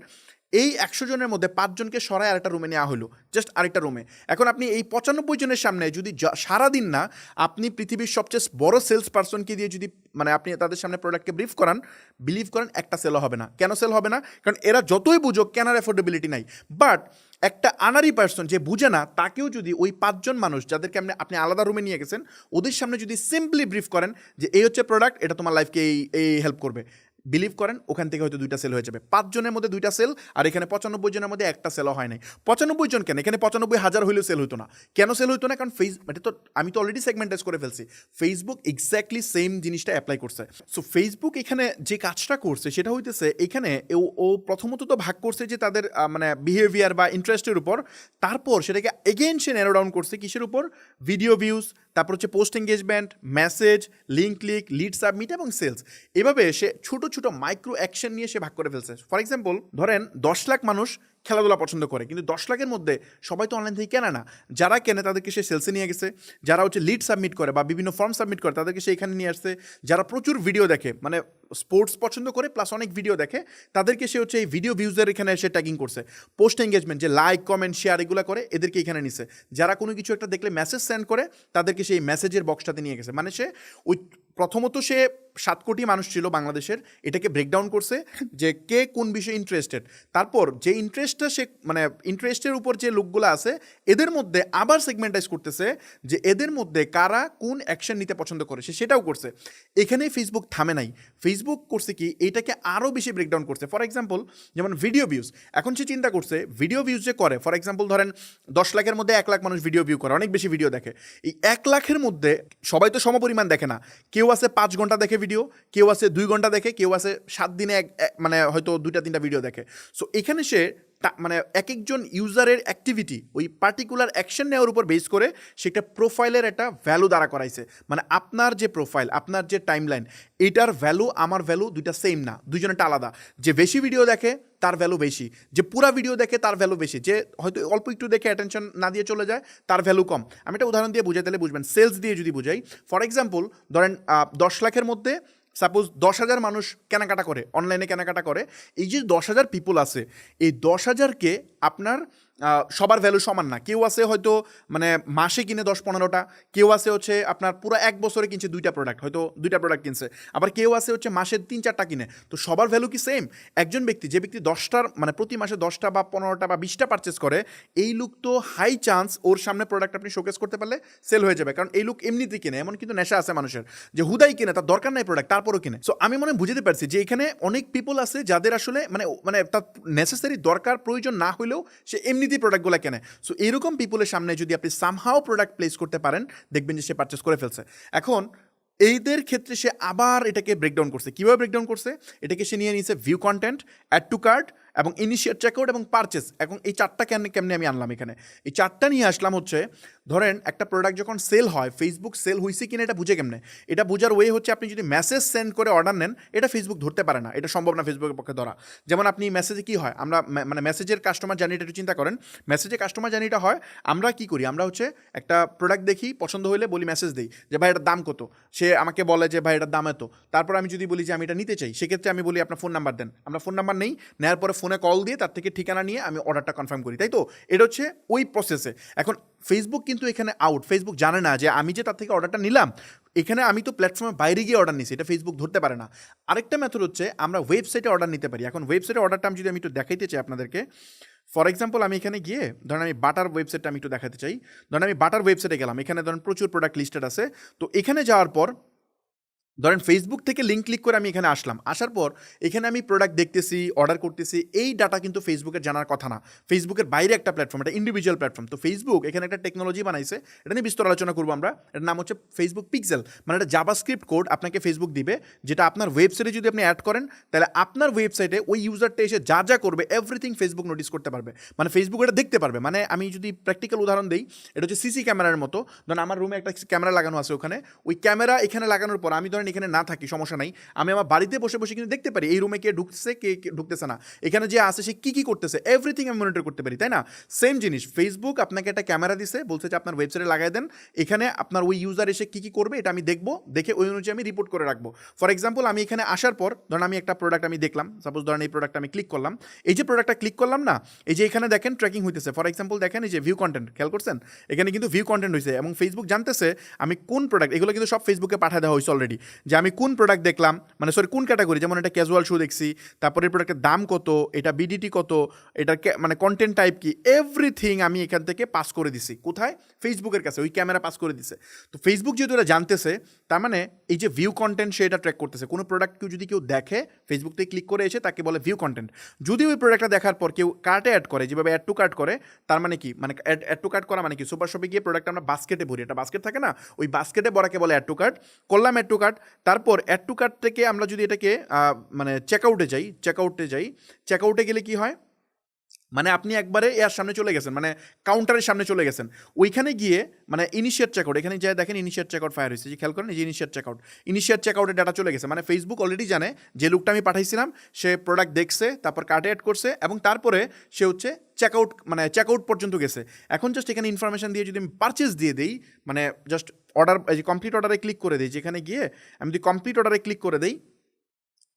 এই 100 জনের মধ্যে 5 জনকে সরায় আরেকটা রুমে নেওয়া হলো, জাস্ট আরেকটা রুমে। এখন আপনি এই 95 জনের সামনে যদি সারাদিন না আপনি পৃথিবীর সবচেয়ে বড় সেলস পার্সনকে দিয়ে যদি মানে আপনি তাদের সামনে প্রোডাক্টকে ব্রিফ করান, বিলিভ করেন একটা সেলও হবে না। কেন সেল হবে না? কারণ এরা যতই বুঝুক কেনার অ্যাফোর্ডেবিলিটি নাই। বাট একটা আনারি পার্সন যে বুঝে না, তাকেও যদি ওই 5 জন মানুষ যাদেরকে আপনি আলাদা রুমে নিয়ে গেছেন, ওদের সামনে যদি সিম্পলি ব্রিফ করেন যে এই হচ্ছে প্রোডাক্ট, এটা তোমার লাইফকে এই হেল্প করবে, বিলিভ করেন ওখান থেকে হয়তো 2টা সেল হয়ে যাবে। 5 জনের মধ্যে 2টা সেল, আর এখানে 95 জনের মধ্যে একটা সেলও হয় নাই। 95 জন কেন? এখানে 95,000 হইলেও সেল হতো না। কেন সেল হতো না? কারণ আমি তো অলরেডি সেগমেন্টাইজ করে ফেলছি। ফেসবুক এক্স্যাক্টলি সেম জিনিসটা অ্যাপ্লাই করছে। সো ফেসবুক এখানে যে কাজটা করছে সেটা হইতেছে, এখানে ও প্রথমত তো ভাগ করছে যে তাদের মানে বিহেভিয়ার বা ইন্টারেস্টের উপর, তারপর সেটাকে এগেইন সে ন্যারো ডাউন করছে কিসের উপর? ভিডিও ভিউজ, তারপর হচ্ছে post engagement, message, link click, lead submit এবং সেলস। এভাবে সে ছোট ছোট মাইক্রো অ্যাকশন নিয়ে সে ভাগ করে ফেলছে। ফর এক্সাম্পল ধরেন 10 লাখ মানুষ খেলাধুলা পছন্দ করে, কিন্তু 10 লাখের মধ্যে সবাই তো অনলাইন থেকে কেনে না। যারা কেনে তাদেরকে সে সেলসে নিয়ে গেছে, যারা হচ্ছে লিড সাবমিট করে বা বিভিন্ন ফর্ম সাবমিট করে তাদেরকে সে এখানে নিয়ে আসছে, যারা প্রচুর ভিডিও দেখে, মানে স্পোর্টস পছন্দ করে প্লাস অনেক ভিডিও দেখে, তাদেরকে সে হচ্ছে এই ভিডিও ভিউজের এখানে এসে ট্যাগিং করছে। পোস্ট এঙ্গেজমেন্ট, যে লাইক কমেন্ট শেয়ার এগুলো করে, এদেরকে এখানে নিছে। যারা কোনো কিছু একটা দেখলে মেসেজ সেন্ড করে, তাদেরকে সেই মেসেজের বক্সটাতে নিয়ে গেছে। মানে সে ওই প্রথমত সে 7 কোটি মানুষ ছিল বাংলাদেশের, এটাকে ব্রেকডাউন করছে যে কে কোন বিষয়ে ইন্টারেস্টেড। তারপর যে ইন্টারেস্টটা সে মানে ইন্টারেস্টের উপর যে লোকগুলো আছে, এদের মধ্যে আবার সেগমেন্টাইজ করতেছে যে এদের মধ্যে কারা কোন অ্যাকশন নিতে পছন্দ করে, সে সেটাও করছে। এখানে ফেসবুক থামে নাই, ফেসবুক করছে কি এটাকে আরও বেশি ব্রেকডাউন করছে। ফর এক্সাম্পল যেমন ভিডিও ভিউজ, এখন সে চিন্তা করছে ভিডিও ভিউজ যে করে, ফর এক্সাম্পল ধরেন 10 লাখের মধ্যে 1 লাখ মানুষ ভিডিও ভিউ করে, অনেক বেশি ভিডিও দেখে। এই 1 লাখের মধ্যে সবাই তো সমপরিমাণ দেখে না, কেউ আছে 5 ঘন্টা দেখে ভিডিও, কেউ আছে 2 ঘন্টা দেখে, কেউ আছে 7 দিনে মানে হয়তো 2টা-3টা ভিডিও দেখে। সো এখানে সে মানে এক একজন ইউজারের অ্যাক্টিভিটি ওই পার্টিকুলার অ্যাকশন নেওয়ার উপর বেস করে সেটা প্রোফাইলের একটা ভ্যালু দ্বারা করাইছে। মানে আপনার যে প্রোফাইল, আপনার যে টাইমলাইন, এটার ভ্যালু আমার ভ্যালু দুইটা সেম না, দুইজনেরটা আলাদা। যে বেশি ভিডিও দেখে তার ভ্যালু বেশি, যে পুরা ভিডিও দেখে তার ভ্যালু বেশি, যে হয়তো অল্প একটু দেখে অ্যাটেনশন না দিয়ে চলে যায় তার ভ্যালু কম। আমি একটা উদাহরণ দিয়ে বুঝাই তাহলে বুঝবেন, সেলস দিয়ে যদি বুঝাই। ফর এক্সাম্পল ধরেন 10 লাখের মধ্যে সাপোজ 10,000 মানুষ কেনাকাটা করে, অনলাইনে কেনাকাটা করে। এই যে 10,000 পিপল আছে, এই 10,000কে আপনার সবার ভ্যালু সমান না। কেউ আছে হয়তো মানে মাসে কিনে 10-15টা, কেউ আছে হচ্ছে আপনার পুরো 1 বছরে কিনছে 2টা প্রোডাক্ট, হয়তো 2টা প্রোডাক্ট কিনছে, আবার কেউ আছে হচ্ছে মাসে 3-4টা কিনে। তো সবার ভ্যালু কি সেম? একজন ব্যক্তি, যে ব্যক্তি 10টার মানে প্রতি মাসে 10টা বা 15টা বা 20টা পারচেস করে, এই লোক তো হাই চান্স ওর সামনে প্রোডাক্ট আপনি শোকেস করতে পারলে সেল হয়ে যাবে। কারণ এই লোক এমনিতেই কিনে, এমন কিন্তু নেশা আছে মানুষের যে হুদাই কিনে, তার দরকার নাই প্রোডাক্ট, তারপরও কিনে। সো আমি মনে বুঝতে পারছি যে এখানে অনেক পিপল আছে যাদের আসলে মানে তার নেসেসারি দরকার প্রয়োজন না হলেও সে এমনিতেই প্রোডাক্টগুলো কেনে। সো এইরকম পিপলের সামনে যদি আপনি সামহাও প্রোডাক্ট প্লেস করতে পারেন, দেখবেন যে সে পারচেস করে ফেলছে। এখন এইদের ক্ষেত্রে সে আবার এটাকে ব্রেকডাউন করছে। কীভাবে ব্রেকডাউন করছে? এটাকে সে নিয়ে নিয়েছে view content, add to cart এবং ইনিশিয়েট চেকআউট এবং পারচেস। এখন এই 4টা কেমনে আমি আনলাম এখানে? এই 4টা নিয়ে আসলাম হচ্ছে, ধরেন একটা প্রোডাক্ট যখন সেল হয়, ফেসবুক সেল হয়েছে কিনা এটা বুঝে কেমনে? এটা বোঝার ওয়ে হচ্ছে আপনি যদি মেসেজ সেন্ড করে অর্ডার নেন, এটা ফেসবুক ধরতে পারে না, এটা সম্ভব না ফেসবুকের পক্ষে ধরা। যেমন আপনি মেসেজে কি হয়, আমরা মানে মেসেজের কাস্টমার জার্নিটা একটু চিন্তা করেন। মেসেজে কাস্টমার জার্নিটা হয়, আমরা কি করি, আমরা হচ্ছে একটা প্রোডাক্ট দেখি, পছন্দ হলে বলি মেসেজ দিই যে ভাই এটার দাম কত, সে আমাকে বলে যে ভাই এটার দাম এত। তারপর আমি যদি বলি যে আমি এটা নিতে চাই, সেক্ষেত্রে আমি বলি আপনার ফোন নাম্বার দেন, আমরা ফোন নাম্বার নেই, নেওয়ার পরে ফোনে কল দিয়ে তার থেকে ঠিকানা নিয়ে আমি অর্ডারটা কনফার্ম করি, তাই তো? এটা হচ্ছে ওই প্রসেসে। এখন ফেসবুক কিন্তু এখানে আউট, ফেসবুক জানে না যে আমি যে তার থেকে অর্ডারটা নিলাম, এখানে আমি তো প্ল্যাটফর্মের বাইরে গিয়ে অর্ডার নিছি, এটা ফেসবুক ধরতে পারে না। আরেকটা মেথড হচ্ছে আমরা ওয়েবসাইটে অর্ডার নিতে পারি। এখন ওয়েবসাইটে অর্ডারটা আমি যদি একটু দেখাইতে চাই আপনাদেরকে, ফর এক্সাম্পল আমি এখানে গিয়ে ধরেন আমি বাটার ওয়েবসাইটটা আমি একটু দেখাতে চাই। ধরেন আমি বাটার ওয়েবসাইটে গেলাম, এখানে ধরেন প্রচুর প্রোডাক্ট লিস্টেড আছে। তো এখানে যাওয়ার পর ধরেন ফেসবুক থেকে লিঙ্ক ক্লিক করে আমি এখানে আসলাম, আসার পর এখানে আমি প্রোডাক্ট দেখতেছি, অর্ডার করতেছি, এই ডাটা কিন্তু ফেসবুকের জানার কথা না। ফেসবুকের বাইরে একটা প্ল্যাটফর্ম, এটা ইন্ডিভিজুয়াল প্ল্যাটফর্ম। তো ফেসবুক এখানে একটা টেকনোলজি বানাইছে, এটা নিয়ে বিস্তর আলোচনা করবো আমরা। এটার নাম হচ্ছে ফেসবুক পিক্সেল। মানে এটা জাভাস্ক্রিপ্ট কোড আপনাকে ফেসবুক দিবে, যেটা আপনার ওয়েবসাইটে যদি আপনি অ্যাড করেন, তাহলে আপনার ওয়েবসাইটে ওই ইউজারটা এসে যা যা করবে এভরিথিং ফেসবুক নোটিস করতে পারবে, মানে ফেসবুক এটা দেখতে পারবে। মানে আমি যদি প্র্যাকটিক্যাল উদাহরণ দিই, এটা হচ্ছে সিসি ক্যামেরার মতো। ধরেন আমার রুমে একটা ক্যামেরা লাগানো আছে, ওখানে ওই ক্যামেরা এখানে লাগানোর পর আমি ধরেন এখানে না থাকি, সমস্যা নাই, আমি আমার বাড়িতে বসে বসে কিন্তু দেখতে পারি এই রুমে কে ঢুকছে, কে ঢুকতেছে না, এখানে যে আসে সে কী করতেছে, এভরিথিং আমি মনিটর করতে পারি, তাই না? সেম জিনিস ফেসবুক আপনাকে একটা ক্যামেরা দিছে, বলছে যে আপনার ওয়েবসাইটে লাগাই দেন, এখানে আপনার ওই ইউজার এসে কী করবে এটা আমি দেখবো, দেখে ওই অনুযায়ী আমি রিপোর্ট করে রাখবো। ফর এক্সাম্পল আমি এখানে আসার পর ধরেন আমি একটা প্রোডাক্ট আমি দেখলাম, সাপোজ ধরেন এই প্রোডাক্ট আমি ক্লিক করলাম, এই যে প্রোডাক্টটা ক্লিক করলাম না, এই যে এখানে দেখেন ট্র্যাকিং হইতেছে। ফর এক্সাম্পল দেখেন এই যে ভিউ কন্টেন্ট, খেয়াল করছেন এখানে কিন্তু ভিউ কন্টেন্ট হয়েছে, এবং ফেসবুক জানতেছে আমি কোন প্রোডাক্ট, এগুলো কিন্তু সব ফেসবুকে পাঠিয়ে দেওয়া হয়েছে অলরেডি, যে আমি কোন প্রোডাক্ট দেখলাম, মানে সরি কোন ক্যাটাগরি, যেমন এটা ক্যাজুয়াল শু দেখছি, তারপরে প্রোডাক্টের দাম কত, এটা বিডিটি কত, এটার মানে কন্টেন্ট টাইপ কি, এভরিথিং আমি এখান থেকে পাস করে দিছি কোথায়, ফেসবুকের কাছে, ওই ক্যামেরা পাস করে দিছে। তো ফেসবুক যেহেতু এটা জানতেছে, তার মানে এই যে ভিউ কন্টেন্ট সে এটা ট্র্যাক করতেছে। কোনো প্রোডাক্ট যদি কেউ দেখে ফেসবুক থেকে ক্লিক করে এসে, তাকে বলে ভিউ কন্টেন্ট। যদি ওই প্রোডাক্টটা দেখার পর কেউ কার্টে অ্যাড করে, যেভাবে অ্যাড টু কার্ট করে, তার মানে কি, মানে অ্যাড টু কার্ট করা মানে কি, সুপার শপে গিয়ে প্রোডাক্ট আমরা বাস্কেটে ভরি, একটা বাস্কেট থাকে না, ওই বাস্কেটে ভরাকে বলে অ্যাড টু কার্ট। করলাম অ্যাড টু কার্ট, তারপর অ্যাড টু কার্ট থেকে আমরা যদি এটাকে মানে চেকআউটে যাই, চেকআউটে গেলে কি হয়, মানে আপনি একবারে এর সামনে চলে গেছেন, মানে কাউন্টারের সামনে চলে গেছেন, ওইখানে গিয়ে মানে ইনিশিয়েট চেকআউট, এখানে যা দেখেন ইনিশিয়েট চেকআউট ফায়ার হয়েছে, যে খেয়াল করেন, এই যে ইনিশিয়েট চেকআউটের ডাটা চলে গেছে। মানে ফেসবুক অলরেডি জানে যে লোকটা আমি পাঠাইছিলাম সে প্রোডাক্ট দেখছে, তারপর কার্টে অ্যাড করছে, এবং তারপরে সে হচ্ছে চেকআউট পর্যন্ত গেছে। এখন জাস্ট এখানে ইনফরমেশন দিয়ে যদি আমি পারচেস দিয়ে দিই, মানে জাস্ট অর্ডার, এই যে কমপ্লিট অর্ডারে ক্লিক করে দিই, যেখানে গিয়ে আমি যদি কমপ্লিট অর্ডারে ক্লিক করে দিই,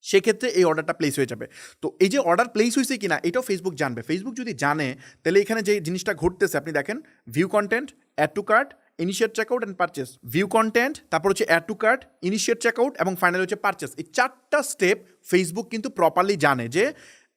সেক্ষেত্রে এই অর্ডারটা প্লেস হয়ে যাবে। তো এই যে অর্ডার প্লেস হয়েছে কিনা এটাও ফেসবুক জানবে। ফেসবুক যদি জানে, তাহলে এখানে যে জিনিসটা ঘটতেছে আপনি দেখেন, view content, add to cart, initiate checkout and purchase. View content, তারপর হচ্ছে add to cart, initiate checkout, এবং ফাইনাল হচ্ছে পারচেস। এই 4টা স্টেপ ফেসবুক কিন্তু প্রপারলি জানে যে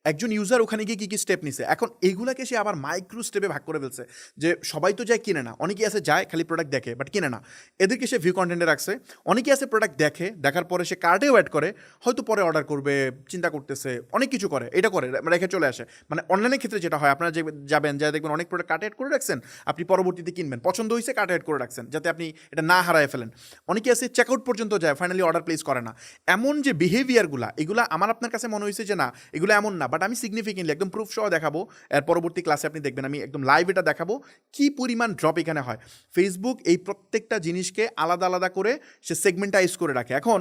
একজন ইউজার ওখানে গিয়ে কী কী স্টেপ নিছে। এখন এইগুলাকে সে আবার মাইক্রো স্টেপে ভাগ করে ফেলছে, যে সবাই তো যায় কিনে না, অনেকেই আছে যায় খালি প্রোডাক্ট দেখে বাট কিনে না, এদেরকে সে ভিউ কন্টেন্টে রাখছে। অনেকেই আছে প্রোডাক্ট দেখে, দেখার পরে সে কার্টেও অ্যাড করে, হয়তো পরে অর্ডার করবে চিন্তা করতেছে, অনেক কিছু করে, এটা করে রেখে চলে আসে। মানে অনলাইনের ক্ষেত্রে যেটা হয়, আপনারা যে যাবেন, যা দেখবেন অনেক প্রোডাক্ট কার্টে অ্যাড করে রাখছেন, আপনি পরবর্তীতে কিনবেন, পছন্দ হয়েছে কার্টে অ্যাড করে রাখছেন, যাতে আপনি এটা না হারায় ফেলেন। অনেকে আছে চেকআউট পর্যন্ত যায়, ফাইনালি অর্ডার প্লেস করে না। এমন যে বিহেভিয়ারগুলো, এগুলো আমার আপনার কাছে মনে হয়েছে যে না এগুলো এমন না, বাট আমি সিগনিফিকেন্টলি একদম প্রুফ সহ দেখাবো, এর পরবর্তী ক্লাসে আপনি দেখবেন, আমি একদম লাইভ এটা দেখাবো কি পরিমাণ ড্রপ এখানে হয়। ফেসবুক এই প্রত্যেকটা জিনিসকে আলাদা আলাদা করে সে সেগমেন্টাইজ করে রাখে। এখন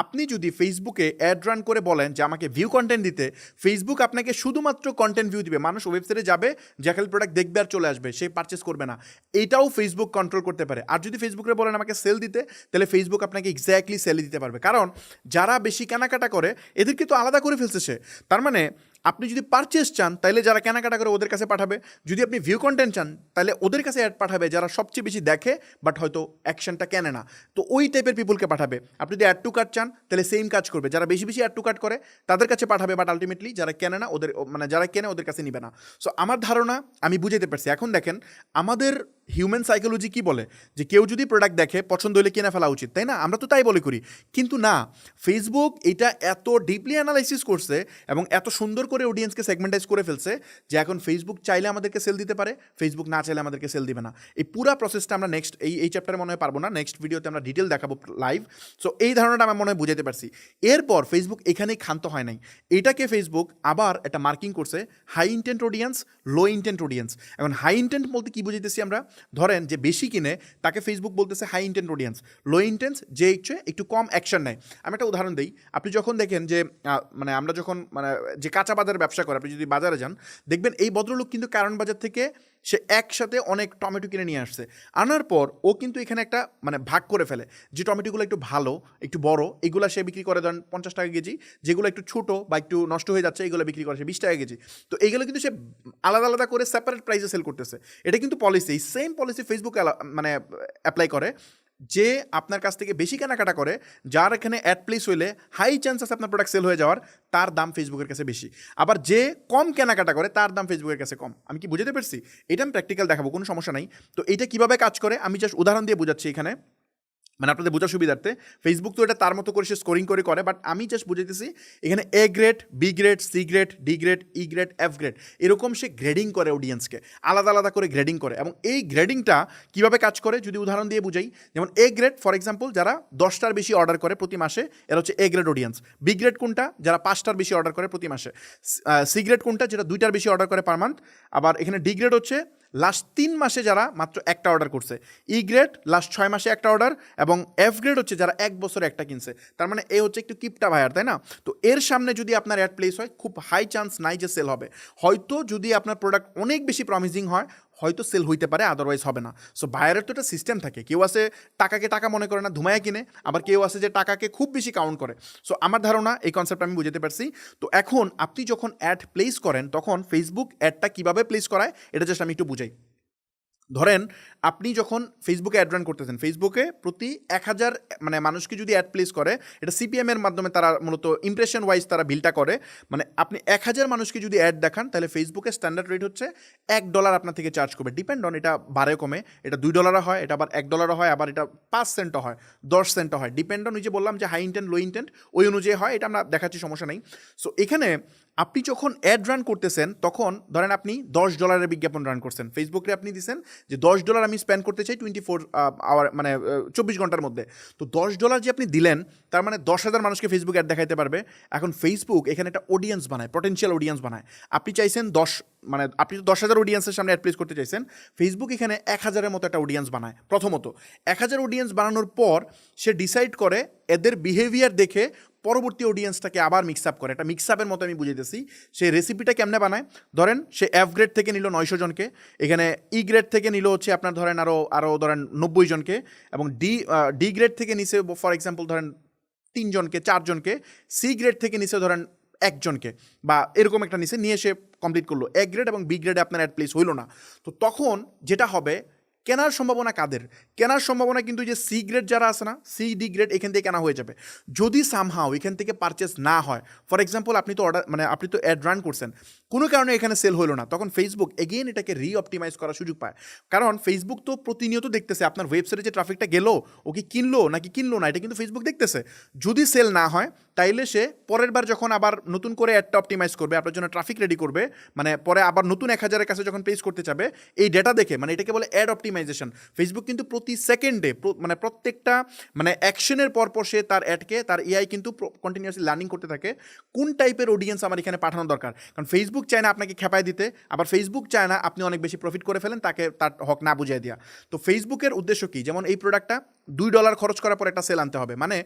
আপনি যদি ফেসবুকে অ্যাড রান করে বলেন যে আমাকে ভিউ কন্টেন্ট দিতে, ফেসবুক আপনাকে শুধুমাত্র কন্টেন্ট ভিউ দিবে, মানুষ ওয়েবসাইটে যাবে, যে খালি প্রোডাক্ট দেখবে আর চলে আসবে, সে পারচেস করবে না। এটাও ফেসবুক কন্ট্রোল করতে পারে। আর যদি ফেসবুকে বলেন আমাকে সেল দিতে, তাহলে ফেসবুক আপনাকে এক্স্যাক্টলি সেল দিতে পারবে, কারণ যারা বেশি কেনাকাটা করে এদেরকে তো আলাদা করে ফেলছে সে। তার মানে আপনি যদি পারচেস চান, তাহলে যারা কেনাকাটা করে ওদের কাছে পাঠাবে, যদি আপনি ভিউ কন্টেন্ট চান, তাহলে ওদের কাছে অ্যাড পাঠাবে যারা সবচেয়ে বেশি দেখে বাট হয়তো অ্যাকশনটা কেনে না, তো ওই টাইপের পিপুলকে পাঠাবে। আপনি যদি অ্যাড টু কার্ট চান, তাহলে সেম কাজ করবে, যারা বেশি বেশি অ্যাড টু কার্ট করে তাদের কাছে পাঠাবে, বাট আলটিমেটলি যারা কেনে না ওদের, মানে যারা কেনে ওদের কাছে নিবে না। সো আমার ধারণা আমি বুঝাইতে পারছি। এখন দেখেন আমাদের হিউম্যান সাইকোলজি কি বলে, যে কেউ যদি প্রোডাক্ট দেখে পছন্দ হলে কিনে ফেলা উচিত, তাই না? আমরা তো তাই বলে করি, কিন্তু না, ফেসবুক এটা এত ডিপলি অ্যানালাইসিস করছে এবং এত সুন্দর করে অডিয়েন্সকে সেগমেন্টাইজ করে ফেলছে, যে এখন ফেসবুক চাইলে আমাদেরকে সেল দিতে পারে, ফেসবুক না চাইলে আমাদেরকে সেল দিবে না। এই পুরো প্রসেসটা আমরা নেক্সট এই চ্যাপ্টারে মনে হয় পারবো না, নেক্সট ভিডিওতে আমরা ডিটেল দেখাবো লাইভ। সো এই ধারণাটা আমার মনে হয় বুঝাতে পারছি। এরপর ফেসবুক এখানেই ক্ষান্ত হয় নাই, এটাকে ফেসবুক আবার একটা মার্কিং করছে, হাই ইন্টেন্ট অডিয়েন্স, লো ইন্টেন্ট অডিয়েন্স। এখন হাই ইন্টেন্ট বলতে কি বুঝাইতেছি আমরা, ধরেন যে বেশি কিনে তাকে ফেসবুক বলতেছে হাই ইন্টেন্ট অডিয়েন্স, লো ইন্টেন্স যে একটু কম অ্যাকশন নেয়। আমি একটা উদাহরণ দিই, আপনি যখন দেখেন যে মানে আমরা যখন মানে যে কাঁচা বাজারের ব্যবসা করে, আপনি যদি বাজারে যান দেখবেন এই ভদ্রলোক কিন্তু কারণ বাজার থেকে সে একসাথে অনেক টমেটো কিনে নিয়ে আসছে, আনার পর ও কিন্তু এখানে একটা মানে ভাগ করে ফেলে যে টমেটোগুলো একটু ভালো একটু বড় এগুলো সে বিক্রি করে ধরেন 50 টাকা কেজি, যেগুলো একটু ছোটো বা একটু নষ্ট হয়ে যাচ্ছে এগুলো বিক্রি করে সে 20 টাকা কেজি। তো এইগুলো কিন্তু সে আলাদা আলাদা করে সেপারেট প্রাইসে সেল করতেছে। এটা কিন্তু পলিসি, সেম পলিসি ফেসবুক মানে অ্যাপ্লাই করে। যে আপনার কাছ থেকে বেশি কেনাকাটা করে, যার এখানে অ্যাড প্লেস হইলে হাই চান্স আছে আপনার প্রোডাক্ট সেল হয়ে যাওয়ার, তার দাম ফেসবুকের কাছে বেশি। আবার যে কম কেনাকাটা করে তার দাম ফেসবুকের কাছে কম। আমি কি বুঝতে পারছি? এটা আমি প্র্যাকটিক্যাল দেখাবো, কোনো সমস্যা নাই। তো এটা কিভাবে কাজ করে আমি জাস্ট উদাহরণ দিয়ে বোঝাচ্ছি এখানে, মানে আপনাদের বোঝার সুবিধার্থে। ফেসবুক তো এটা তার মতো করে সে স্কোরিং করে, বাট আমি জাস্ট বুঝাইতেছি এখানে A grade, B grade, C grade, D grade, E grade, F grade, এরকম সে গ্রেডিং করে অডিয়েন্সকে, আলাদা আলাদা করে গ্রেডিং করে। এবং এই গ্রেডিংটা কীভাবে কাজ করে যদি উদাহরণ দিয়ে বুঝাই, যেমন এ গ্রেড ফর এক্সাম্পল যারা 10টার বেশি অর্ডার করে প্রতি মাসে, এরা হচ্ছে A grade audience. B grade কোনটা? যারা 5টার বেশি অর্ডার করে প্রতি মাসে। সি গ্রেড কোনটা? যেটা 2টার বেশি অর্ডার করে পার মান্থ। আবার এখানে ডি গ্রেড হচ্ছে লাস্ট 3 মাসে যারা মাত্র একটা অর্ডার করছে। ই গ্রেড লাস্ট 6 মাসে একটা অর্ডার। এবং এফ গ্রেড হচ্ছে যারা 1 বছরে একটা কিনছে। তার মানে এ হচ্ছে একটু কিপটা ভাইয়ার, তাই না? তো এর সামনে যদি আপনার অ্যাড প্লেস হয়, খুব হাই চান্স নাই যে সেল হবে। হয়তো যদি আপনার প্রোডাক্ট অনেক বেশি প্রমিজিং হয়, হয়তো সেল হইতে পারে, আদারওয়াইজ হবে না। সো বায়ারের তো একটা সিস্টেম থাকে, কেউ আছে টাকাকে টাকা মনে করে না, ধুমায়া কিনে, আবার কেউ আছে যে টাকাকে খুব বেশি কাউন্ট করে। সো আমার ধারণা এই কনসেপ্ট আমি বুঝতে পারছি। তো এখন আপনি যখন অ্যাড প্লেস করেন তখন ফেসবুক অ্যাডটা কীভাবে প্লেস করায় এটা জাস্ট আমি একটু বুঝাই। ধরেন আপনি যখন ফেসবুকে অ্যাড রান করতেছেন, ফেসবুকে প্রতি 1000 মানে মানুষকে যদি অ্যাড প্লেস করে, এটা সিপিএম এর মাধ্যমে তারা মূলত ইমপ্রেশন ওয়াইজ তারা বিলটা করে। মানে আপনি 1000 মানুষকে যদি অ্যাড দেখান, তাহলে ফেসবুকের স্ট্যান্ডার্ড রেট হচ্ছে $1 আপনার থেকে চার্জ করবে। ডিপেন্ড অন, এটা বাড়ে কমে, এটা $2 হয়, এটা আবার $1 হয়, আবার এটা 5 সেন্টও হয়, 10 সেন্টও হয়। ডিপেন্ড অন, ওই যে বললাম যে হাই ইন্টেন্ট লো ইন্টেন্ট ওই অনুযায়ী হয়, এটা আমরা দেখাচ্ছি, সমস্যা নেই। সো এখানে আপনি যখন অ্যাড রান করতেছেন তখন ধরেন আপনি $10 বিজ্ঞাপন রান করছেন, ফেসবুকে আপনি দিচ্ছেন যে $10 আমি স্পেন্ড করতে চাই 24 আওয়ার মানে 24 ঘন্টার মধ্যে। তো $10 যে আপনি দিলেন, তার মানে 10,000 মানুষকে ফেসবুক অ্যাড দেখাইতে পারবে। এখন ফেসবুক এখানে একটা অডিয়েন্স বানায়, পটেনশিয়াল অডিয়েন্স বানায়। আপনি চাইছেন মানে আপনি তো 10,000 অডিয়েন্সের সামনে অ্যাড প্লেস করতে চাইছেন, ফেসবুক এখানে 1000-এর মতো একটা অডিয়েন্স বানায়। প্রথমত 1000 অডিয়েন্স বানানোর পর সে ডিসাইড করে এদের বিহেভিয়ার দেখে পরবর্তী অডিয়েন্সটাকে আবার মিক্স আপ করে। একটা মিক্স আপের মতো আমি বুঝাইতেছি। সে রেসিপিটা কেমনে বানায়, ধরেন সে এফ গ্রেড থেকে নিল 900 জনকে, এখানে ই গ্রেড থেকে নিল হচ্ছে আপনার ধরেন আরও ধরেন 90 জনকে, এবং ডি গ্রেড থেকে নিচে ফর এক্সাম্পল ধরেন 3 জনকে 4 জনকে, সি গ্রেড থেকে নিচে ধরেন 1 জনকে, বা এরকম একটা নিচে নিয়ে সে কমপ্লিট করলো। এ গ্রেড এবং বি গ্রেডে আপনার অ্যাড প্লেস হইল না। তো তখন যেটা হবে, কেনার সম্ভাবনা কাদের? কেনার সম্ভাবনা কিন্তু যে সি গ্রেড যারা আছে না, সি ডি গ্রেড, এখান থেকে কেনা হয়ে যাবে। যদি সামহাও এখান থেকে পারচেস না হয়, ফর এক্সাম্পল আপনি তো আপনি তো অ্যাড রান করছেন, কোনো কারণে এখানে সেল হলো না, তখন ফেসবুক এগেইন এটাকে রিঅপটিমাইজ করার সুযোগ পায়। কারণ ফেসবুক তো প্রতিনিয়ত দেখতেছে আপনার ওয়েবসাইটে যে ট্রাফিকটা গেলো, ও কি কিনলো নাকি কিনলো না, এটা কিন্তু ফেসবুক দেখতেছে। যদি সেল না হয়, তাইলে সে পরের বার যখন আবার নতুন করে অ্যাডটা অপটিমাইজ করবে, আপনার জন্য ট্রাফিক রেডি করবে, মানে পরে আবার নতুন 1000-এর কাছে যখন পেজ করতে যাবে, এই ডেটা দেখে, মানে এটাকে বলে অ্যাড অপটিমাইজেশন। ফেসবুক কিন্তু প্রতি সেকেন্ডে মানে প্রত্যেকটা মানে অ্যাকশনের পরপর সে তার অ্যাডকে, তার এআই কিন্তু কন্টিনিউয়াসলি লার্নিং করতে থাকে কোন টাইপের অডিয়েন্স আমার এখানে পাঠানো দরকার। কারণ ফেসবুক চায় না আপনাকে খেপায় দিতে, আবার ফেসবুক চায় না আপনি অনেক বেশি প্রফিট করে ফেলেন, তাকে তার হক না বুঝিয়ে দেওয়া। তো ফেসবুকের উদ্দেশ্য কি? যেমন এই প্রোডাক্টটা $2 খরচ করার পর একটা সেল আনতে হবে, মানে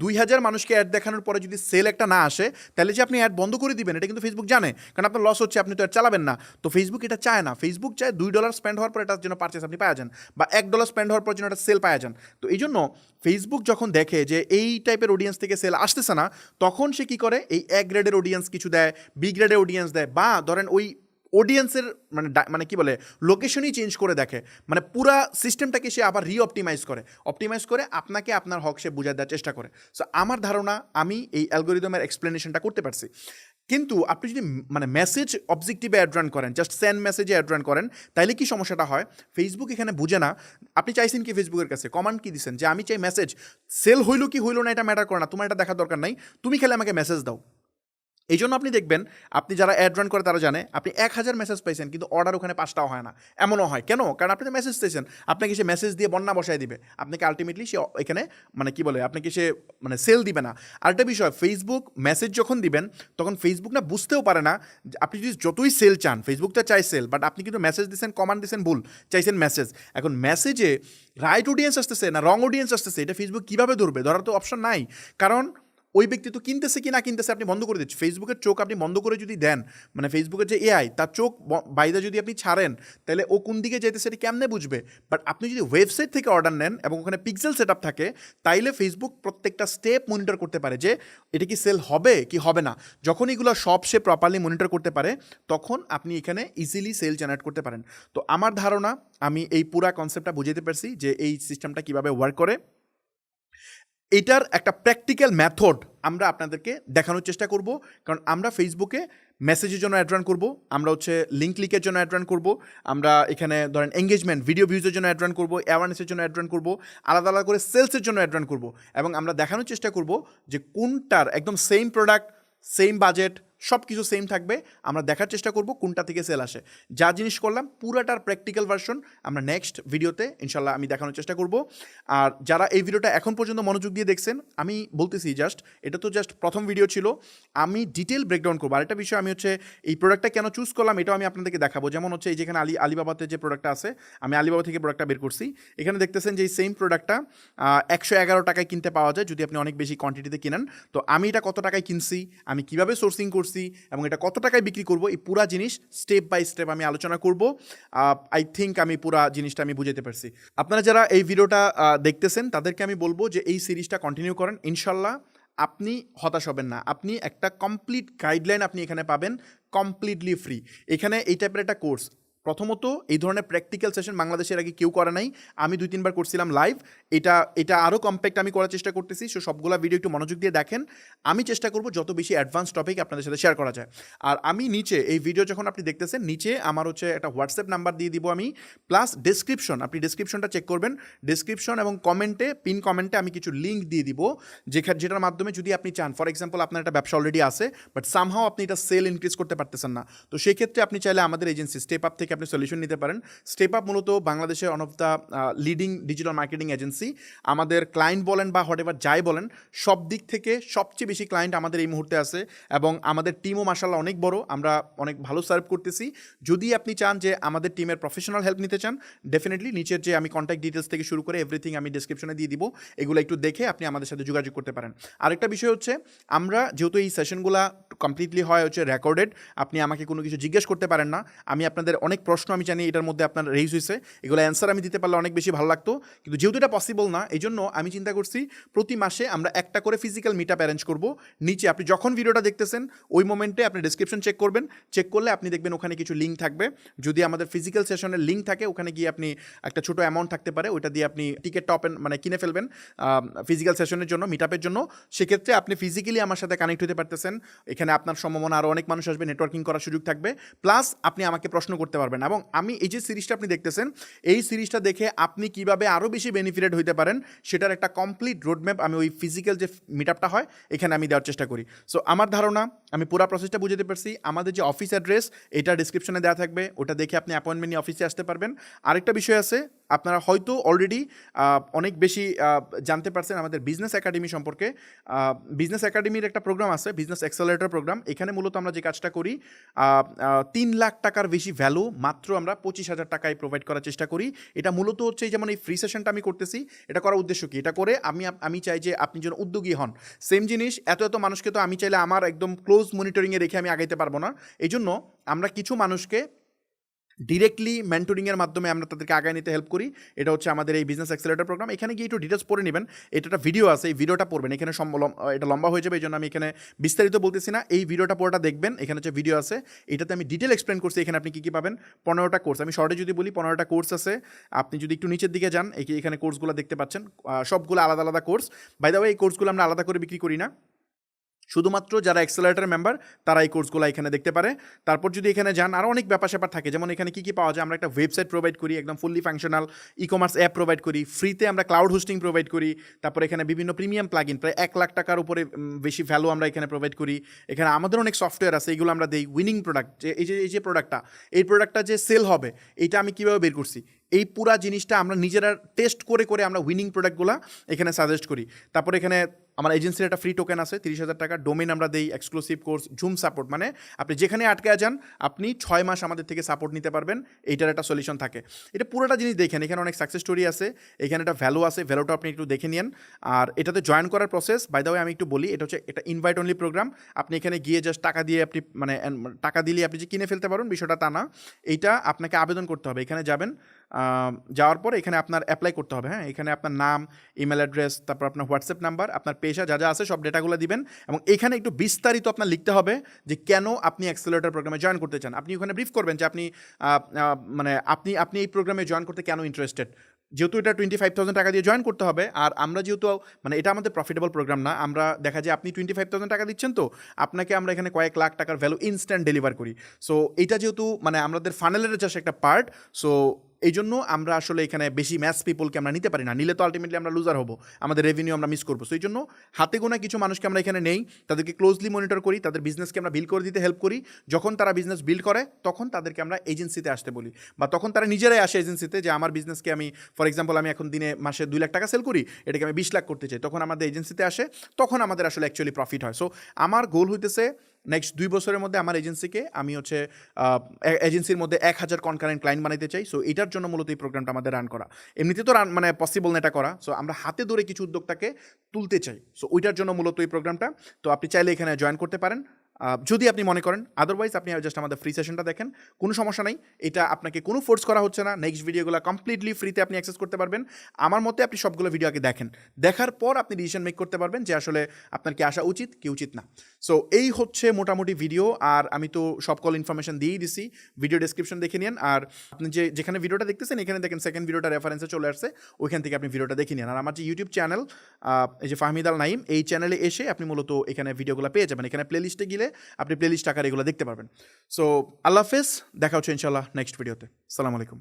2000 মানুষকে অ্যাড দেখানোর পরে যদি সেল একটা না আসে, তাহলে যে আপনি অ্যাড বন্ধ করে দিবেন, এটা কিন্তু ফেসবুক জানে, কারণ আপনার লস হচ্ছে, আপনি তো অ্যাড চালাবেন না। তো ফেসবুক এটা চায় না। ফেসবুক চায় $2 স্পেন্ড হওয়ার পর এটার জন্য পারচেস আপনি পাওয়া যান, বা $1 স্পেন্ড হওয়ার পর জন্য একটা সেল পাওয়া যান। তো এই জন্য ফেসবুক যখন দেখে যে এই টাইপের অডিয়েন্স থেকে সেল আসতেছে না, তখন সে কী করে, এই এ গ্রেডের অডিয়েন্স কিছু দেয়, বি গ্রেডের অডিয়েন্স দেয়, বা ধরেন ওই অডিয়েন্সের মানে কি বলে লোকেশনই চেঞ্জ করে দেখে, মানে পুরা সিস্টেমটাকে সে আবার অপটিমাইজ করে আপনাকে আপনার হক সে বুঝায় দেওয়ার চেষ্টা করে। সো আমার ধারণা আমি এই অ্যালগোরিদমের এক্সপ্লেনেশনটা করতে পারছি। কিন্তু আপনি যদি মানে মেসেজ অবজেক্টিভে অ্যাড রান করেন, জাস্ট সেন্ড মেসেজে অ্যাড রান করেন, তাইলে কি সমস্যাটা হয়, ফেসবুক এখানে বুঝে না আপনি চাইছেন কি ফেসবুকের কাছে, কমান্ড কি দিচ্ছেন যে আমি চাই মেসেজ, সেল হইলো কি হইলো না এটা ম্যাটার করে না, তোমার এটা দেখার দরকার নাই, তুমি খালি আমাকে মেসেজ দাও। এই জন্য আপনি দেখবেন, আপনি যারা অ্যাড রান করে তারা জানে, আপনি 1000 মেসেজ পাইছেন কিন্তু অর্ডার ওখানে 5টাও হয় না, এমনও হয়। কেন? কারণ আপনি তো মেসেজ চেয়েছেন, আপনাকে সে মেসেজ দিয়ে বন্যা বসায় দিবে, আপনাকে আলটিমেটলি সে এখানে মানে কি বলে আপনাকে সে মানে সেল দিবে না। আরেকটা বিষয়, ফেসবুক মেসেজ যখন দিবেন তখন ফেসবুক না বুঝতেও পারে না, আপনি যদি যতই সেল চান, ফেসবুক তো চাই সেল, বাট আপনি কিন্তু মেসেজ দিচ্ছেন, কমান্ড দিচ্ছেন ভুল, চাইছেন মেসেজ। এখন মেসেজে রাইট অডিয়েন্স আসতেছে না রং অডিয়েন্স আসতেছে, এটা ফেসবুক কীভাবে ধরবে? ধরার তো অপশন নাই। কারণ ওই ব্যক্তি তো কিনতেছে কি না কিনতেছে আপনি বন্ধ করে দিচ্ছেন। ফেসবুকের চোখ আপনি বন্ধ করে যদি দেন, মানে ফেসবুকের যে এআই তার চোখ বাইরে যদি আপনি ছাড়েন, তাহলে ও কোন দিকে যেতেছে সেটা কেমনে বুঝবে? বাট আপনি যদি ওয়েবসাইট থেকে অর্ডার নেন এবং ওখানে পিক্সেল সেট আপ থাকে, তাইলে ফেসবুক প্রত্যেকটা স্টেপ মনিটর করতে পারে যে এটা কি সেল হবে কি হবে না। যখন এগুলো সব সে প্রপারলি মনিটর করতে পারে, তখন আপনি এখানে ইজিলি সেল জেনারেট করতে পারেন। তো আমার ধারণা আমি এই পুরা কনসেপ্টটা বুঝাতে পারছি যে এই সিস্টেমটা কীভাবে ওয়ার্ক করে। এটার একটা প্র্যাকটিক্যাল মেথড আমরা আপনাদেরকে দেখানোর চেষ্টা করব, কারণ আমরা ফেসবুকে মেসেজের জন্য অ্যাড রান করবো, আমরা হচ্ছে লিঙ্ক ক্লিকের জন্য অ্যাড রান করবো, আমরা এখানে ধরেন এঙ্গেজমেন্ট ভিডিও ভিউজের জন্য অ্যাড রান করবো, অ্যাওয়ারনেসের জন্য অ্যাড রান করবো, আলাদা আলাদা করে সেলসের জন্য অ্যাড রান করবো, এবং আমরা দেখানোর চেষ্টা করব যে কোনটার একদম সেম প্রোডাক্ট, সেম বাজেট, সব কিছু সেম থাকবে। আমরা দেখার চেষ্টা করব কোনটা থেকে সেল আসে। যা জিনিস করলাম পুরাটার প্র্যাকটিক্যাল ভার্সন আমরা নেক্সট ভিডিওতে ইনশাল্লাহ আমি দেখানোর চেষ্টা করব। আর যারা এই ভিডিওটা এখন পর্যন্ত মনোযোগ দিয়ে দেখছেন, আমি বলতেছি জাস্ট এটা তো জাস্ট প্রথম ভিডিও ছিল, আমি ডিটেল ব্রেকডাউন করবো। আরেকটা বিষয়, আমি হচ্ছে এই প্রোডাক্টটা কেন চুজ করলাম এটাও আমি আপনাদেরকে দেখাবো। যেমন হচ্ছে এই যেখানে আলিবাবাতে যে প্রোডাক্টটা আছে, আমি আলিবাবা থেকে প্রোডাক্টটা বের করছি। এখানে দেখতেছেন যে এই সেম প্রোডাক্টটা 111 টাকায় কিনতে পাওয়া যায় যদি আপনি অনেক বেশি কোয়ান্টিটিতে কিনেন। তো আমি এটা কত টাকায় কিনছি, আমি কিভাবে সোর্সিং করছি এবং এটা কত টাকায় বিক্রি করব, এই পুরা জিনিস স্টেপ বাই স্টেপ আমি আলোচনা করব। আই থিঙ্ক আমি পুরা জিনিসটা আমি বুঝাতে পারছি। আপনারা যারা এই ভিডিওটা দেখতেছেন তাদেরকে আমি বলবো যে এই সিরিজটা কন্টিনিউ করেন, ইনশাল্লাহ আপনি হতাশ হবেন না। আপনি একটা কমপ্লিট গাইডলাইন আপনি এখানে পাবেন কমপ্লিটলি ফ্রি। এখানে এই টাইপের একটা কোর্স, প্রথমত এই ধরনের প্র্যাকটিক্যাল সেশন বাংলাদেশের আগে কেউ করে নাই, আমি 2-3 বার করছিলাম লাইভ। এটা আরও কম্প্যাক্ট আমি করার চেষ্টা করতেছি। সো সবগুলো ভিডিও একটু মনোযোগ দিয়ে দেখেন। আমি চেষ্টা করব যত বেশি অ্যাডভান্স টপিক আপনাদের সাথে শেয়ার করা যায়। আর আমি নিচে এই ভিডিও যখন আপনি দেখতেছেন, নিচে আমার হচ্ছে একটা হোয়াটসঅ্যাপ নাম্বার দিয়ে দিব আমি, প্লাস ডেসক্রিপশন, আপনি ডেসক্রিপশনটা চেক করবেন। ডেসক্রিপশন এবং কমেন্টে, পিন কমেন্টে আমি কিছু লিঙ্ক দিয়ে দিব, যেটার মাধ্যমে যদি আপনি চান, ফর এক্সাম্পল আপনার একটা ব্যবসা অলরেডি আছে বাট সামহাও আপনি এটা সেল ইনক্রিজ করতে পারতেছেন না, তো সেই ক্ষেত্রে আপনি চাইলে আমাদের এজেন্সি স্টেপ আপ থেকে আপনি সলিউশন নিতে পারেন। স্টেপ আপ মূলত বাংলাদেশের one of the leading digital marketing agency. আমাদের ক্লায়েন্ট বলেন বা হোয়াট এভার যাই বলেন, সব দিক থেকে সবচেয়ে বেশি ক্লায়েন্ট আমাদের এই মুহূর্তে আছে, এবং আমাদের টিমও মাশাআল্লাহ অনেক বড়, আমরা অনেক ভালো সার্ভ করতেছি। যদি আপনি চান যে আমাদের টিমের প্রফেশনাল হেল্প নিতে চান, ডেফিনেটলি নিচের যে আমি কন্ট্যাক্ট ডিটেলস থেকে শুরু করে এভরিথিং আমি ডিসক্রিপশনে দিয়ে দিব, এগুলো একটু দেখে আপনি আমাদের সাথে যোগাযোগ করতে পারেন। আরেকটা বিষয় হচ্ছে, আমরা যেহেতু এই সেশনগুলো কমপ্লিটলি হয় হচ্ছে রেকর্ডেড, আপনি আমাকে কোনো কিছু জিজ্ঞেস করতে পারেন না। আমি আপনাদের অনেক প্রশ্ন আমি জানি এটার মধ্যে আপনার রেইজ হয়েছে, এগুলো অ্যান্সার আমি দিতে পারলে অনেক বেশি ভালো লাগতো, কিন্তু যেহেতু এটা পসিবল না, এই জন্য আমি চিন্তা করছি প্রতি মাসে আমরা একটা করে ফিজিক্যাল মিট আপ অ্যারেঞ্জ করবো। নিচে আপনি যখন ভিডিওটা দেখতেছেন ওই মোমেন্টে আপনি ডেসক্রিপশন চেক করবেন, চেক করলে আপনি দেখবেন ওখানে কিছু লিঙ্ক থাকবে। যদি আমাদের ফিজিক্যাল সেশনের লিঙ্ক থাকে, ওখানে গিয়ে আপনি একটা ছোটো অ্যামাউন্ট থাকতে পারে, ওইটা দিয়ে আপনি টিকিটটা মানে কিনে ফেলবেন ফিজিক্যাল সেশনের জন্য, মিট আপের জন্য। সেক্ষেত্রে আপনি ফিজিক্যালি আমার সাথে কানেক্ট হতে পারতেছেন, এখানে আপনার সম্ভাবনা আরও অনেক মানুষ আসবে, নেটওয়ার্কিং করার সুযোগ থাকবে, প্লাস আপনি আমাকে প্রশ্ন করতে পারবেন। এবং আমি এই যে সিরিজটা আপনি দেখতেছেন, এই সিরিজটা দেখে আপনি কিভাবে আরও বেশি বেনিফিটেড হইতে পারেন সেটার একটা কমপ্লিট রোডম্যাপ আমি ওই ফিজিক্যাল যে মিট আপটা হয় এখানে আমি দেওয়ার চেষ্টা করি। সো আমার ধারণা আমি পুরো প্রসেসটা বুঝতে পারছি। আমাদের যে অফিস অ্যাড্রেস এটা ডিসক্রিপশনে দেওয়া থাকবে, ওটা দেখে আপনি অ্যাপয়েন্টমেন্ট নিয়ে অফিসে আসতে পারবেন। আরেকটা বিষয় আছে, আপনারা হয়তো অলরেডি অনেক বেশি জানতে পারছেন আমাদের বিজনেস একাডেমি সম্পর্কে। বিজনেস একাডেমির একটা প্রোগ্রাম আছে, বিজনেস অ্যাক্সেলারেটর প্রোগ্রাম। এখানে মূলত আমরা যে কাজটা করি, 3 লাখ টাকার বেশি ভ্যালু মাত্র আমরা 25,000 টাকায় প্রোভাইড করার চেষ্টা করি। এটা মূলত হচ্ছে যেমন এই ফ্রি সেশনটা আমি করতেছি, এটা করার উদ্দেশ্য কি, এটা করে আমি চাই যে আপনি যেন উদ্যোগী হন। সেম জিনিস এত মানুষকে তো আমি চাইলে আমার একদম ক্লোজ মনিটরিংয়ে রেখে আমি আগাইতে পারবো না। এই জন্য আমরা কিছু মানুষকে ডিরেক্টলি মেন্টরিংয়ের মাধ্যমে আমরা তাদেরকে আগায় নিতে হেল্প করি। এটা হচ্ছে আমাদের এই বিজনেস অ্যাক্সেলারেটর প্রোগ্রাম। এখানে গিয়ে একটু ডিটেলস পড়ে নেবেন, এটা একটা ভিডিও আছে, এই ভিডিওটা পড়বেন। এখানে এটা লম্বা হয়ে যাবে, এই জন্য আমি এখানে বিস্তারিত বলতেছি না, এই ভিডিওটা পুরোটা দেখবেন। এখানে হচ্ছে ভিডিও আছে, এটাতে আমি ডিটেল এক্সপ্লেন করছি এখানে আপনি কী পাবেন। 15টা কোর্স, আমি শর্টে যদি বলি 15টা কোর্স আছে। আপনি যদি একটু নিচের দিকে যান, এখানে কোর্সগুলো দেখতে পাচ্ছেন, সবগুলো আলাদা আলাদা কোর্স। বাই দ্য ওয়ে এই কোর্সগুলো আমরা আলাদা করে বিক্রি করি না, শুধুমাত্র যারা অ্যাক্সেলারেটর মেম্বার তারা এই কোর্সগুলো এখানে দেখতে পারে। তারপর যদি এখানে যান, আরও অনেক ব্যাপার স্যাপার থাকে, যেমন এখানে কী পাওয়া যায়। আমরা একটা ওয়েবসাইট প্রোভাইড করি, একদম fully functional e commerce app provide করি, ফ্রিতে আমরা ক্লাউড হোস্টিং প্রোভাইড করি। তারপর এখানে বিভিন্ন প্রিমিয়াম প্লাগইন, প্রায় 1 লাখ টাকার উপরে বেশি ভ্যালু আমরা এখানে প্রোভাইড করি। এখানে আমাদের অনেক সফটওয়্যার আছে, এইগুলো আমরা দিই। উইনিং প্রোডাক্ট, যে এই যে প্রোডাক্টটা, এই প্রোডাক্টটা যে সেল হবে, এইটা আমি কীভাবে বের করছি, এই পুরা জিনিসটা আমরা নিজেরা টেস্ট করে করে আমরা উইনিং প্রোডাক্টগুলো এখানে সাজেস্ট করি। তারপর এখানে আমার এজেন্সির একটা ফ্রি টোকেন আছে 30,000 টাকা, ডোমেন আমরা দেই, এক্সক্লুসিভ কোর্স, জুম সাপোর্ট, মানে আপনি যেখানে আটকে যান আপনি 6 মাস আমাদের থেকে সাপোর্ট নিতে পারবেন, এইটার একটা সলিউশন থাকে। এটা পুরোটা জিনিস দেখেন, এখানে অনেক সাকসেস স্টোরি আছে, এখানে একটা ভ্যালু আছে, ভ্যালুটা আপনি একটু দেখে নিন। আর এটাতে জয়েন করার প্রসেস বাই দ্য ওয়ে আমি একটু বলি, এটা হচ্ছে এটা ইনভাইট অনলি প্রোগ্রাম। আপনি এখানে গিয়ে জাস্ট টাকা দিয়ে আপনি মানে টাকা দিলে আপনি যে কিনে ফেলতে পারেন বিষয়টা তা না, এইটা আপনাকে আবেদন করতে হবে। এখানে যাবেন, যাওয়ার পর এখানে আপনার অ্যাপ্লাই করতে হবে। হ্যাঁ, এখানে আপনার নাম, ইমেল অ্যাড্রেস, তারপর আপনার হোয়াটসঅ্যাপ নাম্বার, আপনার পেশা যা যা আছে সব ডেটাগুলো দিবেন, এবং এখানে একটু বিস্তারিত আপনার লিখতে হবে যে কেন আপনি অ্যাক্সেলারেটর প্রোগ্রামে জয়েন করতে চান। আপনি ওখানে ব্রিফ করবেন যে আপনি মানে আপনি এই প্রোগ্রামে জয়েন করতে কেন ইন্টারেস্টেড। যেহেতু এটা 25,000 টাকা দিয়ে জয়েন করতে হবে, আর আমরা যেহেতু মানে এটা আমাদের প্রফিটেবল প্রোগ্রাম না, আমরা দেখা যায় আপনি 25,000 টাকা দিচ্ছেন, তো আপনাকে আমরা এখানে কয়েক লাখ টাকার ভ্যালু ইনস্ট্যান্ট ডেলিভার করি। সো এটা যেহেতু মানে আমাদের ফানেলের জাস্ট একটা পার্ট, সো এই জন্য আমরা আসলে এখানে বেশি ম্যাস পিপলকে আমরা নিতে পারি না, নিলে তো আলটিমেটলি আমরা লুজার হবো, আমাদের রেভিনিউ আমরা মিস করবো। সো এই জন্য হাতে গোনা কিছু মানুষকে আমরা এখানে নেই, তাদেরকে ক্লোজলি মনিটর করি, তাদের বিজনেসকে আমরা বিল্ড করে দিতে হেল্প করি। যখন তারা বিজনেস বিল্ড করে তখন তাদেরকে আমরা এজেন্সিতে আসতে বলি, বা তখন তারা নিজেরাই আসে এজেন্সিতে যে আমার বিজনেসকে আমি ফর এক্সাম্পল আমি এখন দিনে মাসে 2 লাখ টাকা সেল করি, এটাকে আমি 20 লাখ করতে চাই, তখন আমাদের এজেন্সিতে আসে, তখন আমাদের আসলে অ্যাকচুয়ালি প্রফিট হয়। সো আমার গোল হইতেছে নেক্সট 2 বছরের মধ্যে আমার এজেন্সিকে আমি হচ্ছে এজেন্সির মধ্যে 1,000 কনকারেন্ট ক্লায়েন্ট বানাইতে চাই। সো এটার জন্য মূলত এই প্রোগ্রামটা আমাদের রান করা, এমনিতে তো রান মানে পসিবল না এটা করা। সো আমরা হাতে ধরে কিছু উদ্যোক্তাকে তুলতে চাই, সো ওইটার জন্য মূলত এই প্রোগ্রামটা। তো আপনি চাইলে এখানে জয়েন করতে পারেন যদি আপনি মনে করেন, আদারওয়াইজ আপনি জাস্ট আমাদের ফ্রি সেশনটা দেখেন, কোনো সমস্যা নাই। এটা আপনাকে কোনো ফোর্স করা হচ্ছে না, নেক্সট ভিডিওগুলো কমপ্লিটলি ফ্রিতে আপনি অ্যাক্সেস করতে পারবেন। আমার মতে আপনি সবগুলো ভিডিও আগে দেখেন, দেখার পর আপনি ডিসিশন মেক করতে পারবেন যে আসলে আপনার কি আসা উচিত কি উচিত না। সো এই হচ্ছে মোটামুটি ভিডিও, আর আমি তো সব কল ইনফরমেশন দিয়েই দিছি, ভিডিও ডেসক্রিপশন দেখে নিন। আর আপনি যেখানে ভিডিওটা দেখতেছেন এখানে দেখেন সেকেন্ড ভিডিওটা রেফারেন্সে চলে আসছে, ওইখান থেকে আপনি ভিডিওটা দেখে নিন। আর আমার যে ইউটিউব চ্যানেল এই যে ফাহমিদ আল নাইম, এই চ্যানেলে এসে আপনি মূলত এখানে ভিডিওগুলো পেয়ে যাবেন, এখানে প্লেলিস্টে গেলে আপনি প্লেলিস্ট আকারে এগুলো দেখতে পারবেন। সো আল্লাহ হাফেজ, দেখা হচ্ছে ইনশাল্লাহ নেক্সট ভিডিওতে। আসসালামু আলাইকুম।